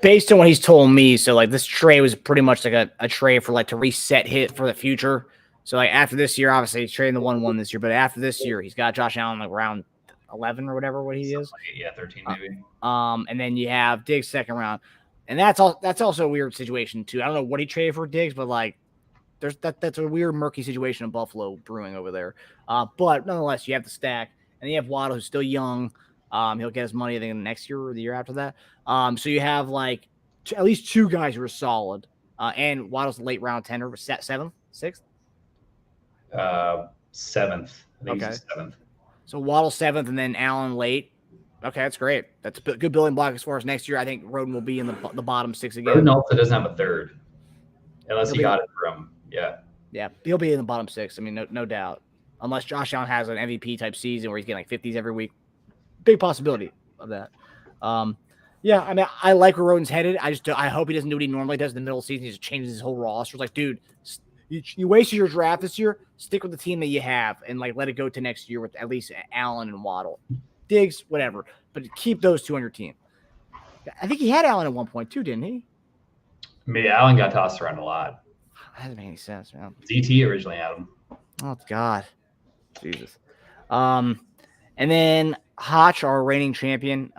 Based on what he's told me, so this trade was pretty much a trade for to reset hit for the future. So after this year, obviously he's trading the 1-1 this year, but after this year, he's got Josh Allen round 11 or whatever what he is. 13 maybe. And then you have Diggs second round, and that's also a weird situation too. I don't know what he traded for Diggs, but that's a weird murky situation in Buffalo brewing over there. But nonetheless, you have the stack, and you have Waddle who's still young. He'll get his money I think next year or the year after that. So you have at least 2 guys who are solid. And Waddle's late round tender, 7th, 6th. 7th. I think he's 7th. So Waddle 7th, and then Allen late. Okay, that's great. That's a good building block as far as next year. I think Roden will be in the bottom 6 again. Roden also doesn't have a third, unless he got it from Yeah, he'll be in the bottom 6. I mean, no doubt. Unless Josh Allen has an MVP type season where he's getting 50s every week, big possibility of that. I mean, I like where Roden's headed. I hope he doesn't do what he normally does in the middle of the season. He just changes his whole roster. It's dude, you wasted your draft this year. Stick with the team that you have and let it go to next year with at least Allen and Waddle, Diggs, whatever. But keep those 2 on your team. I think he had Allen at one point too, didn't he? I mean, Allen got tossed around a lot. That doesn't make any sense, man. ZT originally had him. Oh God, Jesus. And then Hotch, our reigning champion.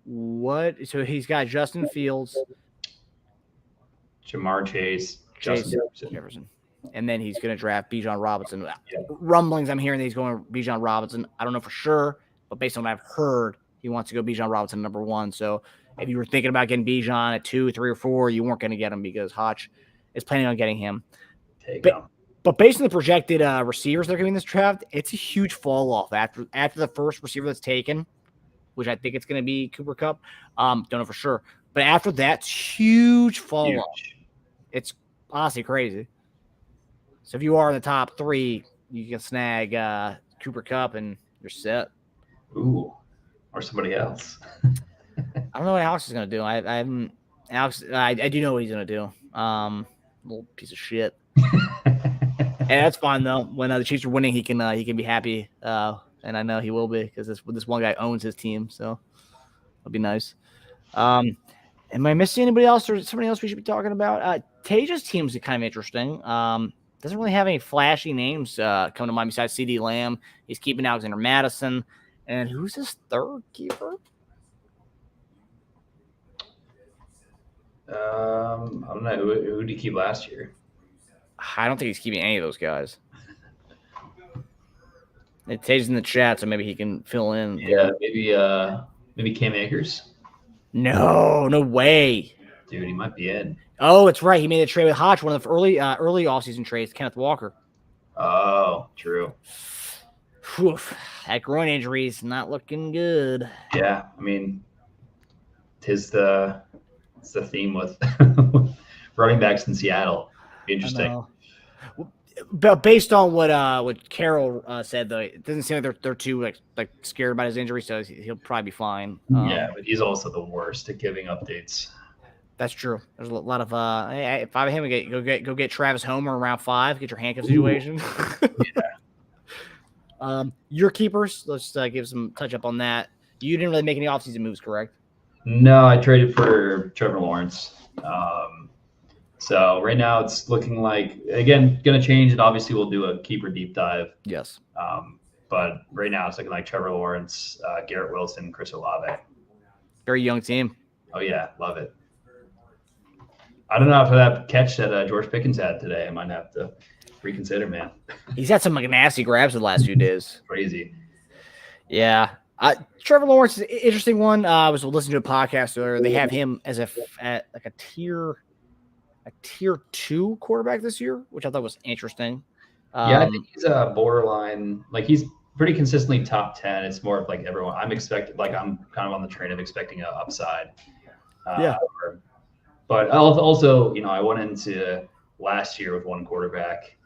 What? So he's got Justin Fields, Jamar Chase, Justin Jefferson. And then he's going to draft Bijan Robinson. Yeah. Rumblings, I'm hearing that he's going Bijan Robinson. I don't know for sure, but based on what I've heard, he wants to go Bijan Robinson number 1. So if you were thinking about getting Bijan at 2, 3, or 4, you weren't going to get him because Hotch is planning on getting him. But based on the projected receivers that are going to be in this draft, it's a huge fall off after the first receiver that's taken, which I think it's going to be Cooper Kupp. Don't know for sure. But after that, huge fall off. It's honestly crazy. So if you are in the top 3, you can snag Cooper Kupp and you're set. Ooh, or somebody else. I don't know what Alex is going to do. I do know what he's going to do. Little piece of shit. And that's fine though. When the Chiefs are winning, he can be happy, and I know he will be because this one guy owns his team, so it'll be nice. Am I missing anybody else or somebody else we should be talking about? Taja's team's kind of interesting. Doesn't really have any flashy names coming to mind besides CeeDee Lamb. He's keeping Alexander Madison, and who's his third keeper? I don't know. Who did he keep last year? I don't think he's keeping any of those guys. Taja's in the chat, so maybe he can fill in. Yeah, maybe Cam Akers. No way. Dude, he might be in. Oh, it's right. He made a trade with Hodge, one of the early offseason trades, Kenneth Walker. Oh, true. Whew, that groin injury is not looking good. Yeah, I mean, it's the theme with running backs in Seattle. Interesting. But based on what Carroll said, though, it doesn't seem like they're too like scared about his injury, so he'll probably be fine. Yeah, but he's also the worst at giving updates. That's true. There's a lot of if I were him, go get Travis Homer in round 5, get your handcuff situation. Yeah. Your keepers. Let's give some touch up on that. You didn't really make any offseason moves, correct? No, I traded for Trevor Lawrence. So right now it's looking like, again, going to change, and obviously we'll do a keeper deep dive. Yes. But right now it's looking like Trevor Lawrence, Garrett Wilson, Chris Olave. Very young team. Oh, yeah. Love it. I don't know if that catch that George Pickens had today, I might have to reconsider, man. He's had some nasty grabs the last few days. Crazy. Yeah. Trevor Lawrence is an interesting one. I was listening to a podcast earlier. They have him as a tier 2 quarterback this year, which I thought was interesting. Yeah, I think he's a borderline. Like, he's pretty consistently top 10. It's more of like everyone. I'm kind of on the train of expecting an upside. But also, I went into last year with one quarterback,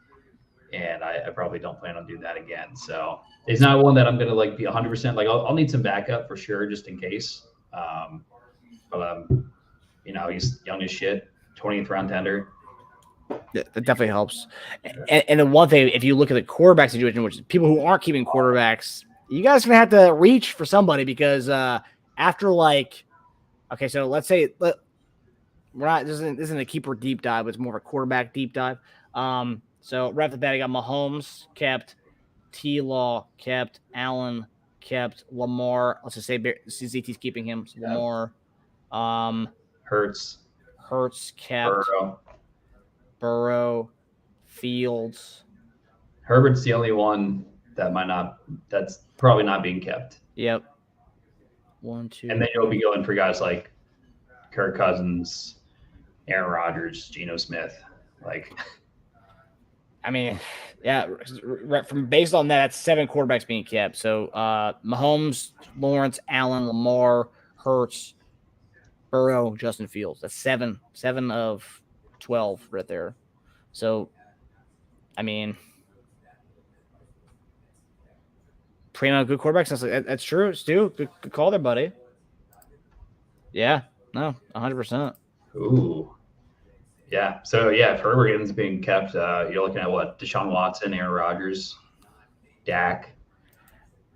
and I probably don't plan on doing that again. So it's not one that I'm going to be 100%. Like, I'll need some backup for sure, just in case. But he's young as shit, 20th round tender. Yeah, that definitely helps. And the one thing, if you look at the quarterback situation, which is people who aren't keeping quarterbacks, you guys are gonna have to reach for somebody because after okay, so let's say we're not. This isn't a keeper deep dive, but it's more of a quarterback deep dive. So right off the bat, I got Mahomes kept, T-Law kept, Allen kept, Lamar. Let's just say ZT's keeping him. So Lamar, Hurts kept, Burrow, Fields. Herbert's the only one that's probably not being kept. Yep. 1, 2. And then you'll be going for guys like Kirk Cousins, Aaron Rodgers, Geno Smith. I mean, yeah, from based on that, that's 7 quarterbacks being kept. So Mahomes, Lawrence, Allen, Lamar, Hurts, Burrow, Justin Fields. That's 7 of 12 right there. So, I mean, pretty good quarterbacks. That's true, Stu. Good call there, buddy. Yeah, no, 100%. Ooh. Yeah. So, if Herbert ends up being kept, you're looking at what? Deshaun Watson, Aaron Rodgers, Dak.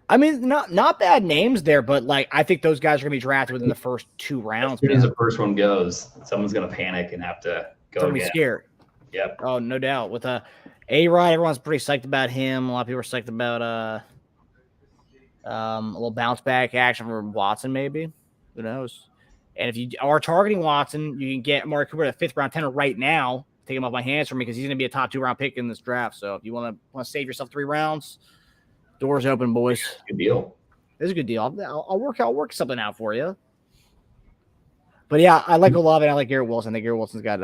I mean, not bad names there, but like I think those guys are gonna be drafted within the first 2 rounds. As soon as the first one goes, someone's gonna panic and have to go Gonna be again. scared. Yep. Oh, no doubt. With A-Rod, everyone's pretty psyched about him. A lot of people are psyched about a little bounce back action from Watson, maybe. Who knows? And if you are targeting Watson, you can get Amari Cooper at a 5th round tenor right now. Take him off my hands for me because he's going to be a top 2 round pick in this draft. So if you want to save yourself 3 rounds, doors open, boys. Good deal. It's a good deal. I'll work something out for you. But yeah, I like Olave and I like Garrett Wilson. I think Garrett Wilson's got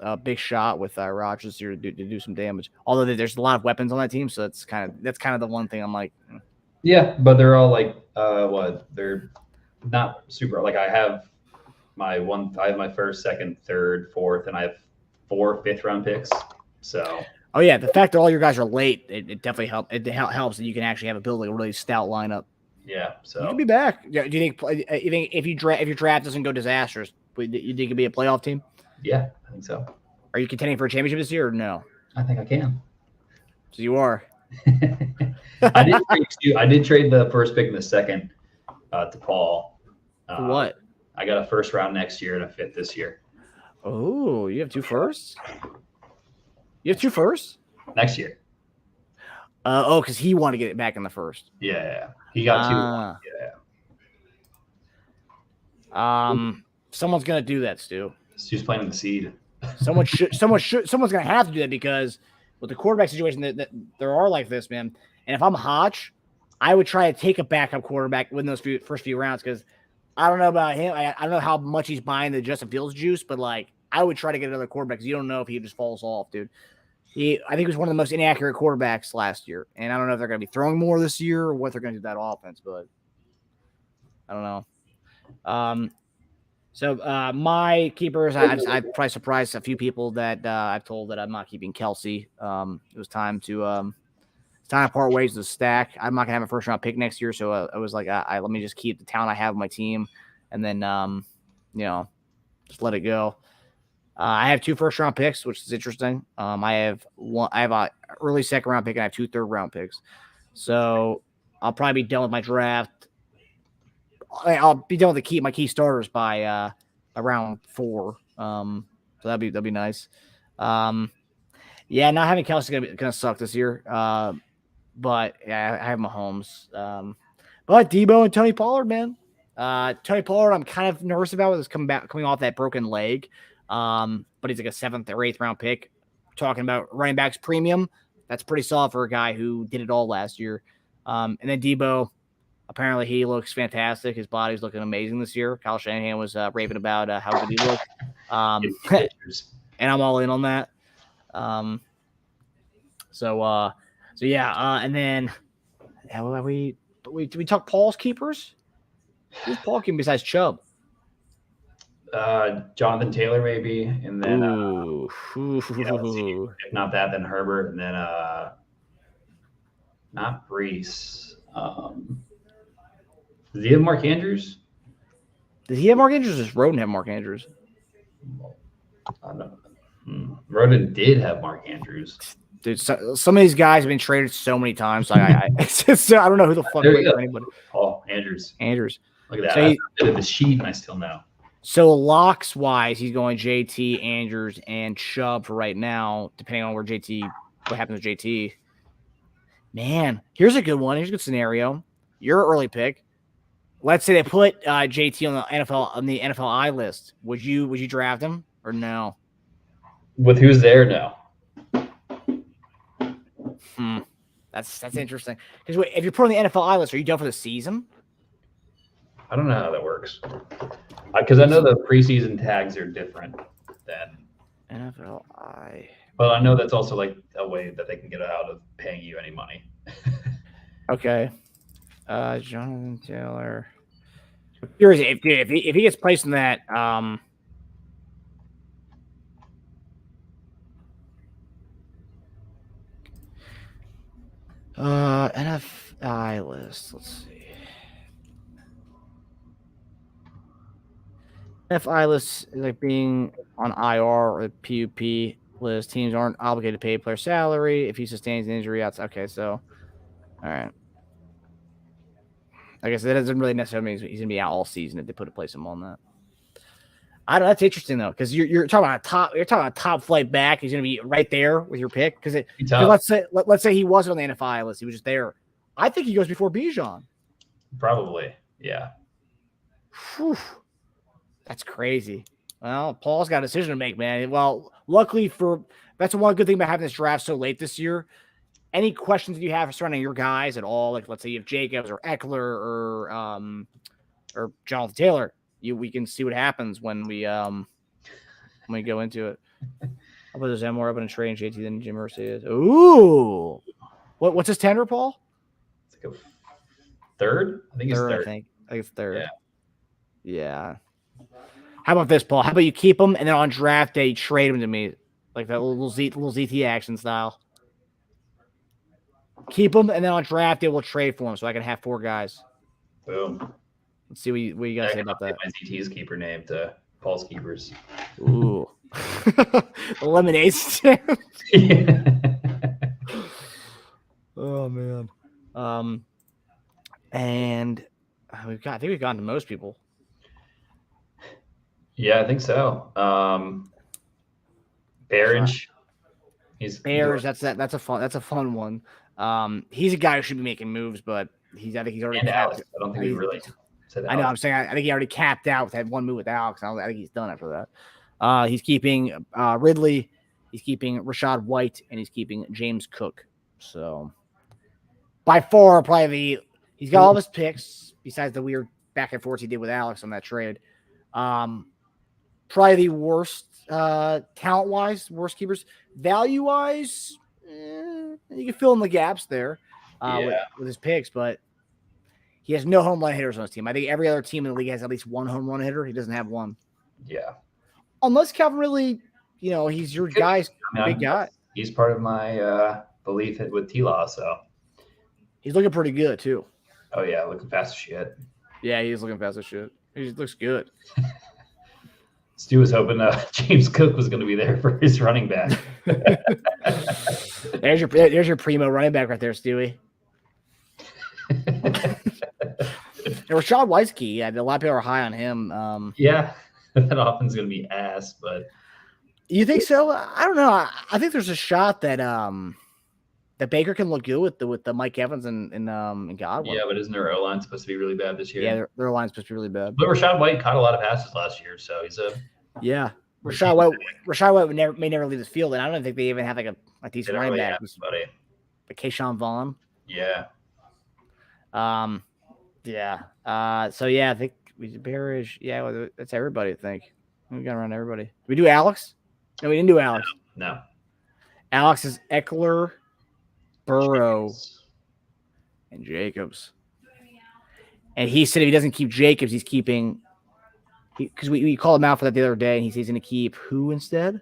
a big shot with Rodgers here to do some damage. Although there's a lot of weapons on that team, so that's kind of the one thing I'm like. Yeah, but they're all like they're not super. Like I have my first, second, third, fourth, and I have 4 5th-round picks. So Oh yeah, the fact that all your guys are late, it definitely helps. It helps that you can actually have a build like a really stout lineup. yeah, You can so be back. Yeah, do you think if your draft doesn't go disastrous, you think it'd be a playoff team? yeah, I think so. Are you contending for a championship this year or no? I think I can. So you are. I did trade the first pick and the second to Paul. For what? I got a 1st round next year and a 5th this year. Oh, you have 2 firsts? You have 2 firsts? Next year. Because he wanted to get it back in the first. Yeah. He got 2. Yeah. Someone's gonna do that, Stu. Stu's planting the seed. Someone's gonna have to do that because with the quarterback situation that there are like this, man. And if I'm Hodge, I would try to take a backup quarterback within those first few rounds because I don't know about him. I don't know how much he's buying the Justin Fields juice, but like I would try to get another quarterback because you don't know if he just falls off, dude. I think he was one of the most inaccurate quarterbacks last year, and I don't know if they're going to be throwing more this year or what they're going to do with that offense, but I don't know. So my keepers, I probably surprised a few people that I've told that I'm not keeping Kelsey. It was time to part ways with the stack. I'm not gonna have a 1st round pick next year, so I was like, let me just keep the talent I have on my team, and then just let it go. I have 2 1st round picks, which is interesting. I have a early 2nd round pick and I have 2 3rd round picks. So I'll probably be done with my draft. I'll be done with my key starters by around 4. So that'd be nice. Yeah, not having Kelsey gonna suck this year. But yeah, I have Mahomes. But Debo and Tony Pollard, man. Tony Pollard, I'm kind of nervous about with coming off that broken leg. But he's like a 7th or 8th round pick. Talking about running backs premium, that's pretty solid for a guy who did it all last year. And then Debo, apparently he looks fantastic. His body's looking amazing this year. Kyle Shanahan was raving about how good he looked. And I'm all in on that. So yeah, and then we talk Paul's keepers. Who's Paul keeping besides Chubb? Jonathan Taylor maybe, and then Ooh. if not that, then Herbert, and then not Brees. Does he have Mark Andrews? Did he have Mark Andrews? Or does Roden have Mark Andrews? I don't know. Roden did have Mark Andrews. Dude, some of these guys have been traded so many times. So I don't know who the fuck waits for anybody. Oh, Andrews. Look at that. So I did the sheet, and I still know. So locks wise, he's going JT, Andrews, and Chubb for right now, depending on what happens with JT. Man, here's a good one. Here's a good scenario. You're an early pick. Let's say they put JT on the NFLi list. Would you draft him or no? With who's there now? That's interesting. Because if you're put on the NFLi list, are you done for the season? I don't know how that works. Because I know the preseason tags are different than NFLi. But I know that's also like a way that they can get out of paying you any money. Okay. Jonathan Taylor. Curious if he gets placed in that NFI list. Let's see. NFI list is like being on IR or the PUP list. Teams aren't obligated to pay a player salary if he sustains an injury outside. Okay, so all right. I guess that doesn't really necessarily mean he's gonna be out all season if they place him on that. I don't know. That's interesting though, because you're talking about a top flight back. He's gonna be right there with your pick. Because let's say he wasn't on the NFI list, he was just there. I think he goes before Bijan. Probably, yeah. Whew. That's crazy. Well, Paul's got a decision to make, man. Well, luckily that's one good thing about having this draft so late this year. Any questions that you have surrounding your guys at all, like let's say you have Jacobs or Eckler or Jonathan Taylor, we can see what happens when we go into it. I'll put Zen more up in a trade and JT than Jim Mercy is. Ooh, what's his tender, Paul? It's like a third. I think it's third. I think it's third. Yeah. How about this, Paul? How about you keep him and then on draft day trade him to me, like that little ZT action style. Keep him and then on draft day we'll trade for him so I can have 4 guys. Boom. Let's see what you guys say about that. My ZT's keeper name to Paul's keepers. Ooh. Lemonade stand. Oh man. And I think we've gotten to most people. Yeah, I think so. Barrage. That's a fun one. He's a guy who should be making moves, but I think he's already. And Alex, I don't think he really said that. I know. I'm saying I think he already capped out with that one move with Alex. I think he's done after that. He's keeping Ridley, he's keeping Rashad White, and he's keeping James Cook. So by far, probably he's got all of his picks besides the weird back and forth he did with Alex on that trade. Probably the worst talent-wise, worst keepers. Value-wise, you can fill in the gaps there with his picks, but he has no home run hitters on his team. I think every other team in the league has at least one home run hitter. He doesn't have one. Yeah. Unless Calvin Ridley, he's your guy's big guy. He's part of my belief with T-Law, so. He's looking pretty good, too. Oh, yeah, looking fast as shit. Yeah, he's looking fast as shit. He looks good. Stu was hoping James Cook was going to be there for his running back. There's your primo running back right there, Stewie. And Rashad White's key. Yeah, a lot of people are high on him. Yeah, that offense is going to be ass, but you think so? I don't know. I think there's a shot that that Baker can look good with the Mike Evans and Godwin. Yeah, but isn't their O-line supposed to be really bad this year? Yeah, their line's supposed to be really bad. But Rashad White caught a lot of passes last year, so he's a Rashad White may never leave the field, and I don't think they even have like a decent running back. Like Keyshawn Vaughn. Yeah. So I think we did Barrage. Yeah, that's everybody. I think we got around everybody. Did we do Alex? No, we didn't do Alex. No. Alex is Eckler, Burrow, and Jacobs. And he said if he doesn't keep Jacobs, he's keeping because we called him out for that the other day, and he says he's going to keep who instead?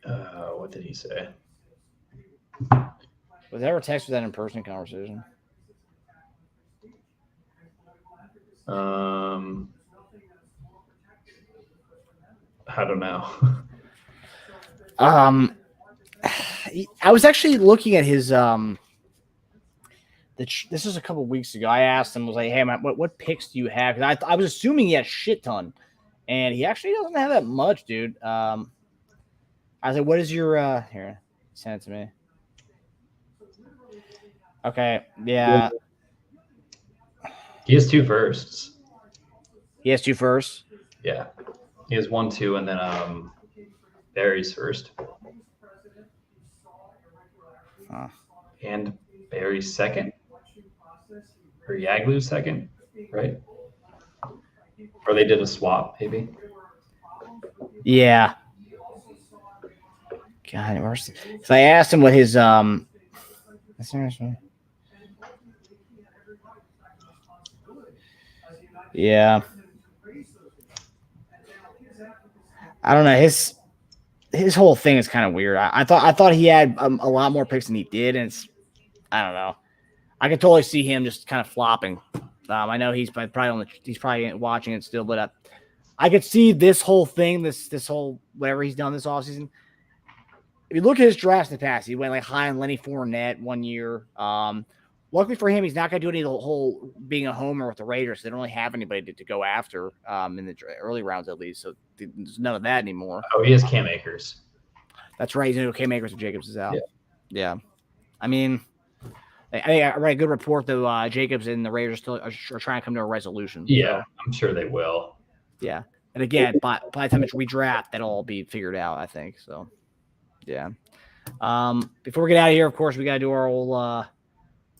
What did he say? Was that a text or that in-person conversation? I don't know. I was actually looking at his this was a couple of weeks ago. I asked him, was like, hey man, what picks do you have? Because I was assuming he had a shit ton, and he actually doesn't have that much, dude. I was like, what is your here? Send it to me. Okay, yeah. He has 2 firsts. He has 2 firsts? Yeah. He has 1, 2, and then Barry's first. Huh. And Barry's second? Or Yaglu's second, right? Or they did a swap, maybe? Yeah. God, where's so I asked him what his that's interesting. Yeah. I don't know. His whole thing is kind of weird. I thought he had a lot more picks than he did, and I don't know. I could totally see him just kind of flopping. I know he's probably watching it still, but I could see this whole thing, this whole whatever he's done this offseason. If you look at his drafts in the past, he went like high on Lenny Fournette one year. luckily for him, he's not going to do any of the whole being a homer with the Raiders. They don't really have anybody to go after in the early rounds, at least. So there's none of that anymore. Oh, he has Cam Akers. That's right. He's okay makers if Jacobs is out. Yeah. I mean, I read a good report though. Jacobs and the Raiders still are trying to come to a resolution. Yeah, so, I'm sure they will. Yeah, and again, by the time it's redraft, that'll all be figured out. I think so. Yeah. Before we get out of here, of course, we got to do our old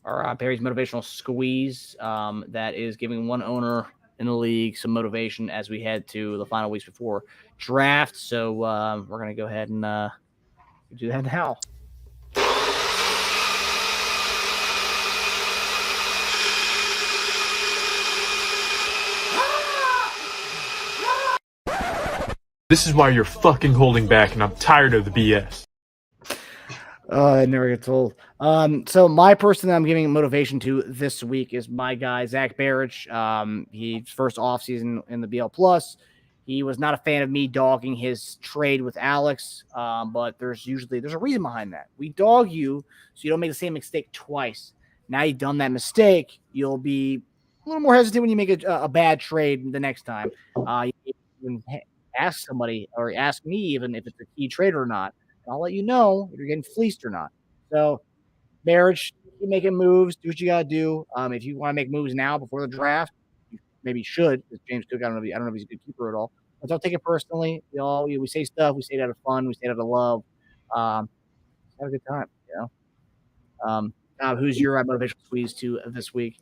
our Perry's motivational squeeze. That is giving one owner in the league some motivation as we head to the final weeks before draft. So we're gonna go ahead and do that now. This is why you're fucking holding back, and I'm tired of the BS. I never get told. So my person that I'm giving motivation to this week is my guy, Zach Barrich. He's first offseason in the BL Plus. He was not a fan of me dogging his trade with Alex, but there's a reason behind that. We dog you so you don't make the same mistake twice. Now you've done that mistake, you'll be a little more hesitant when you make a bad trade the next time. You can ask somebody or ask me even if it's a key trade or not. I'll let you know if you're getting fleeced or not. So, Barrich, keep making moves. Do what you got to do. If you want to make moves now before the draft, you maybe should. Because James Cook, I don't know if he's a good keeper at all. But don't take it personally. We say stuff. We say it out of fun. We say it out of love. Have a good time. Who's your motivational squeeze to this week?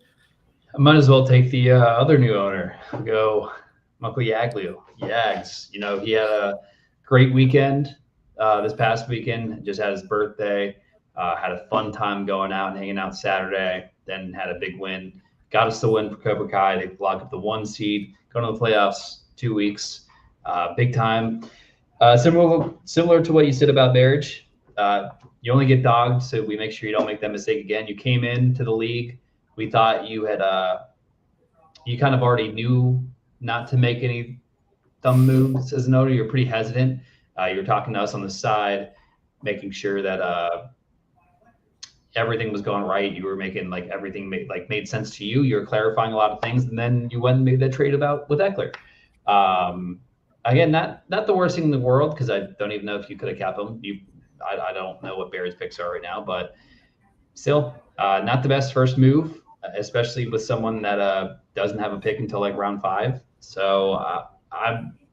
I might as well take the other new owner. Go Michael Yaglio. Yags. He had a great weekend. This past weekend, just had his birthday, had a fun time going out and hanging out Saturday, then had a big win. Got us the win for Cobra Kai. They blocked up the 1 seed, going to the playoffs 2 weeks. Big time. Similar to what you said about Barrich, you only get dogged, so we make sure you don't make that mistake again. You came into the league. We thought you had you kind of already knew not to make any dumb moves as an owner. You're pretty hesitant. You were talking to us on the side, making sure that everything was going right. You were making everything made sense to you. You were clarifying a lot of things, and then you went and made that trade with Eckler. Again, not the worst thing in the world, because I don't even know if you could have kept him. I don't know what Barry's picks are right now, but still not the best first move, especially with someone that doesn't have a pick until round 5. So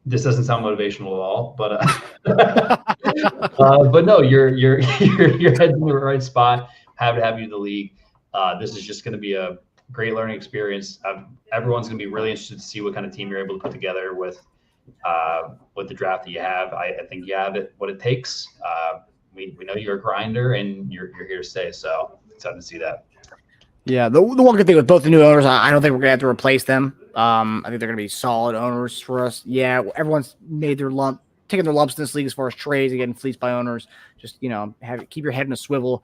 this doesn't sound motivational at all, but no, you're heading in the right spot. Happy to have you in the league. This is just going to be a great learning experience. Everyone's going to be really interested to see what kind of team you're able to put together with the draft that you have. I think you have what it takes. We know you're a grinder and you're here to stay. So excited to see that. Yeah, the one good thing with both the new owners, I don't think we're gonna have to replace them. I think they're gonna be solid owners for us. Yeah, everyone's made taking their lumps in this league as far as trades and getting fleeced by owners. Just keep your head in a swivel.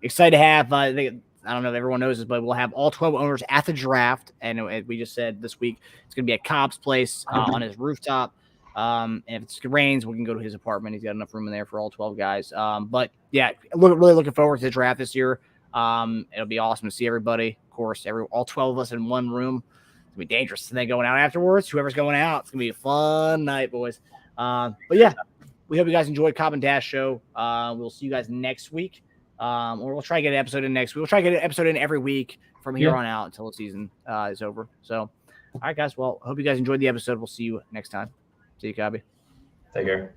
Excited to have. I don't know if everyone knows this, but we'll have all 12 owners at the draft, and we just said this week it's gonna be at Cobb's place on his rooftop. And if it rains, we can go to his apartment. He's got enough room in there for all 12 guys. But yeah, really looking forward to the draft this year. It'll be awesome to see everybody. Of course, all 12 of us in one room. It's gonna be dangerous. And then going out afterwards, whoever's going out, it's gonna be a fun night, boys. But yeah, we hope you guys enjoyed Cobb and Dash show. We'll see you guys next week. Or we'll try to get an episode in next week. We'll try to get an episode in every week from here on out until the season is over. So, all right, guys. Well, hope you guys enjoyed the episode. We'll see you next time. See you, Cobby. Take care.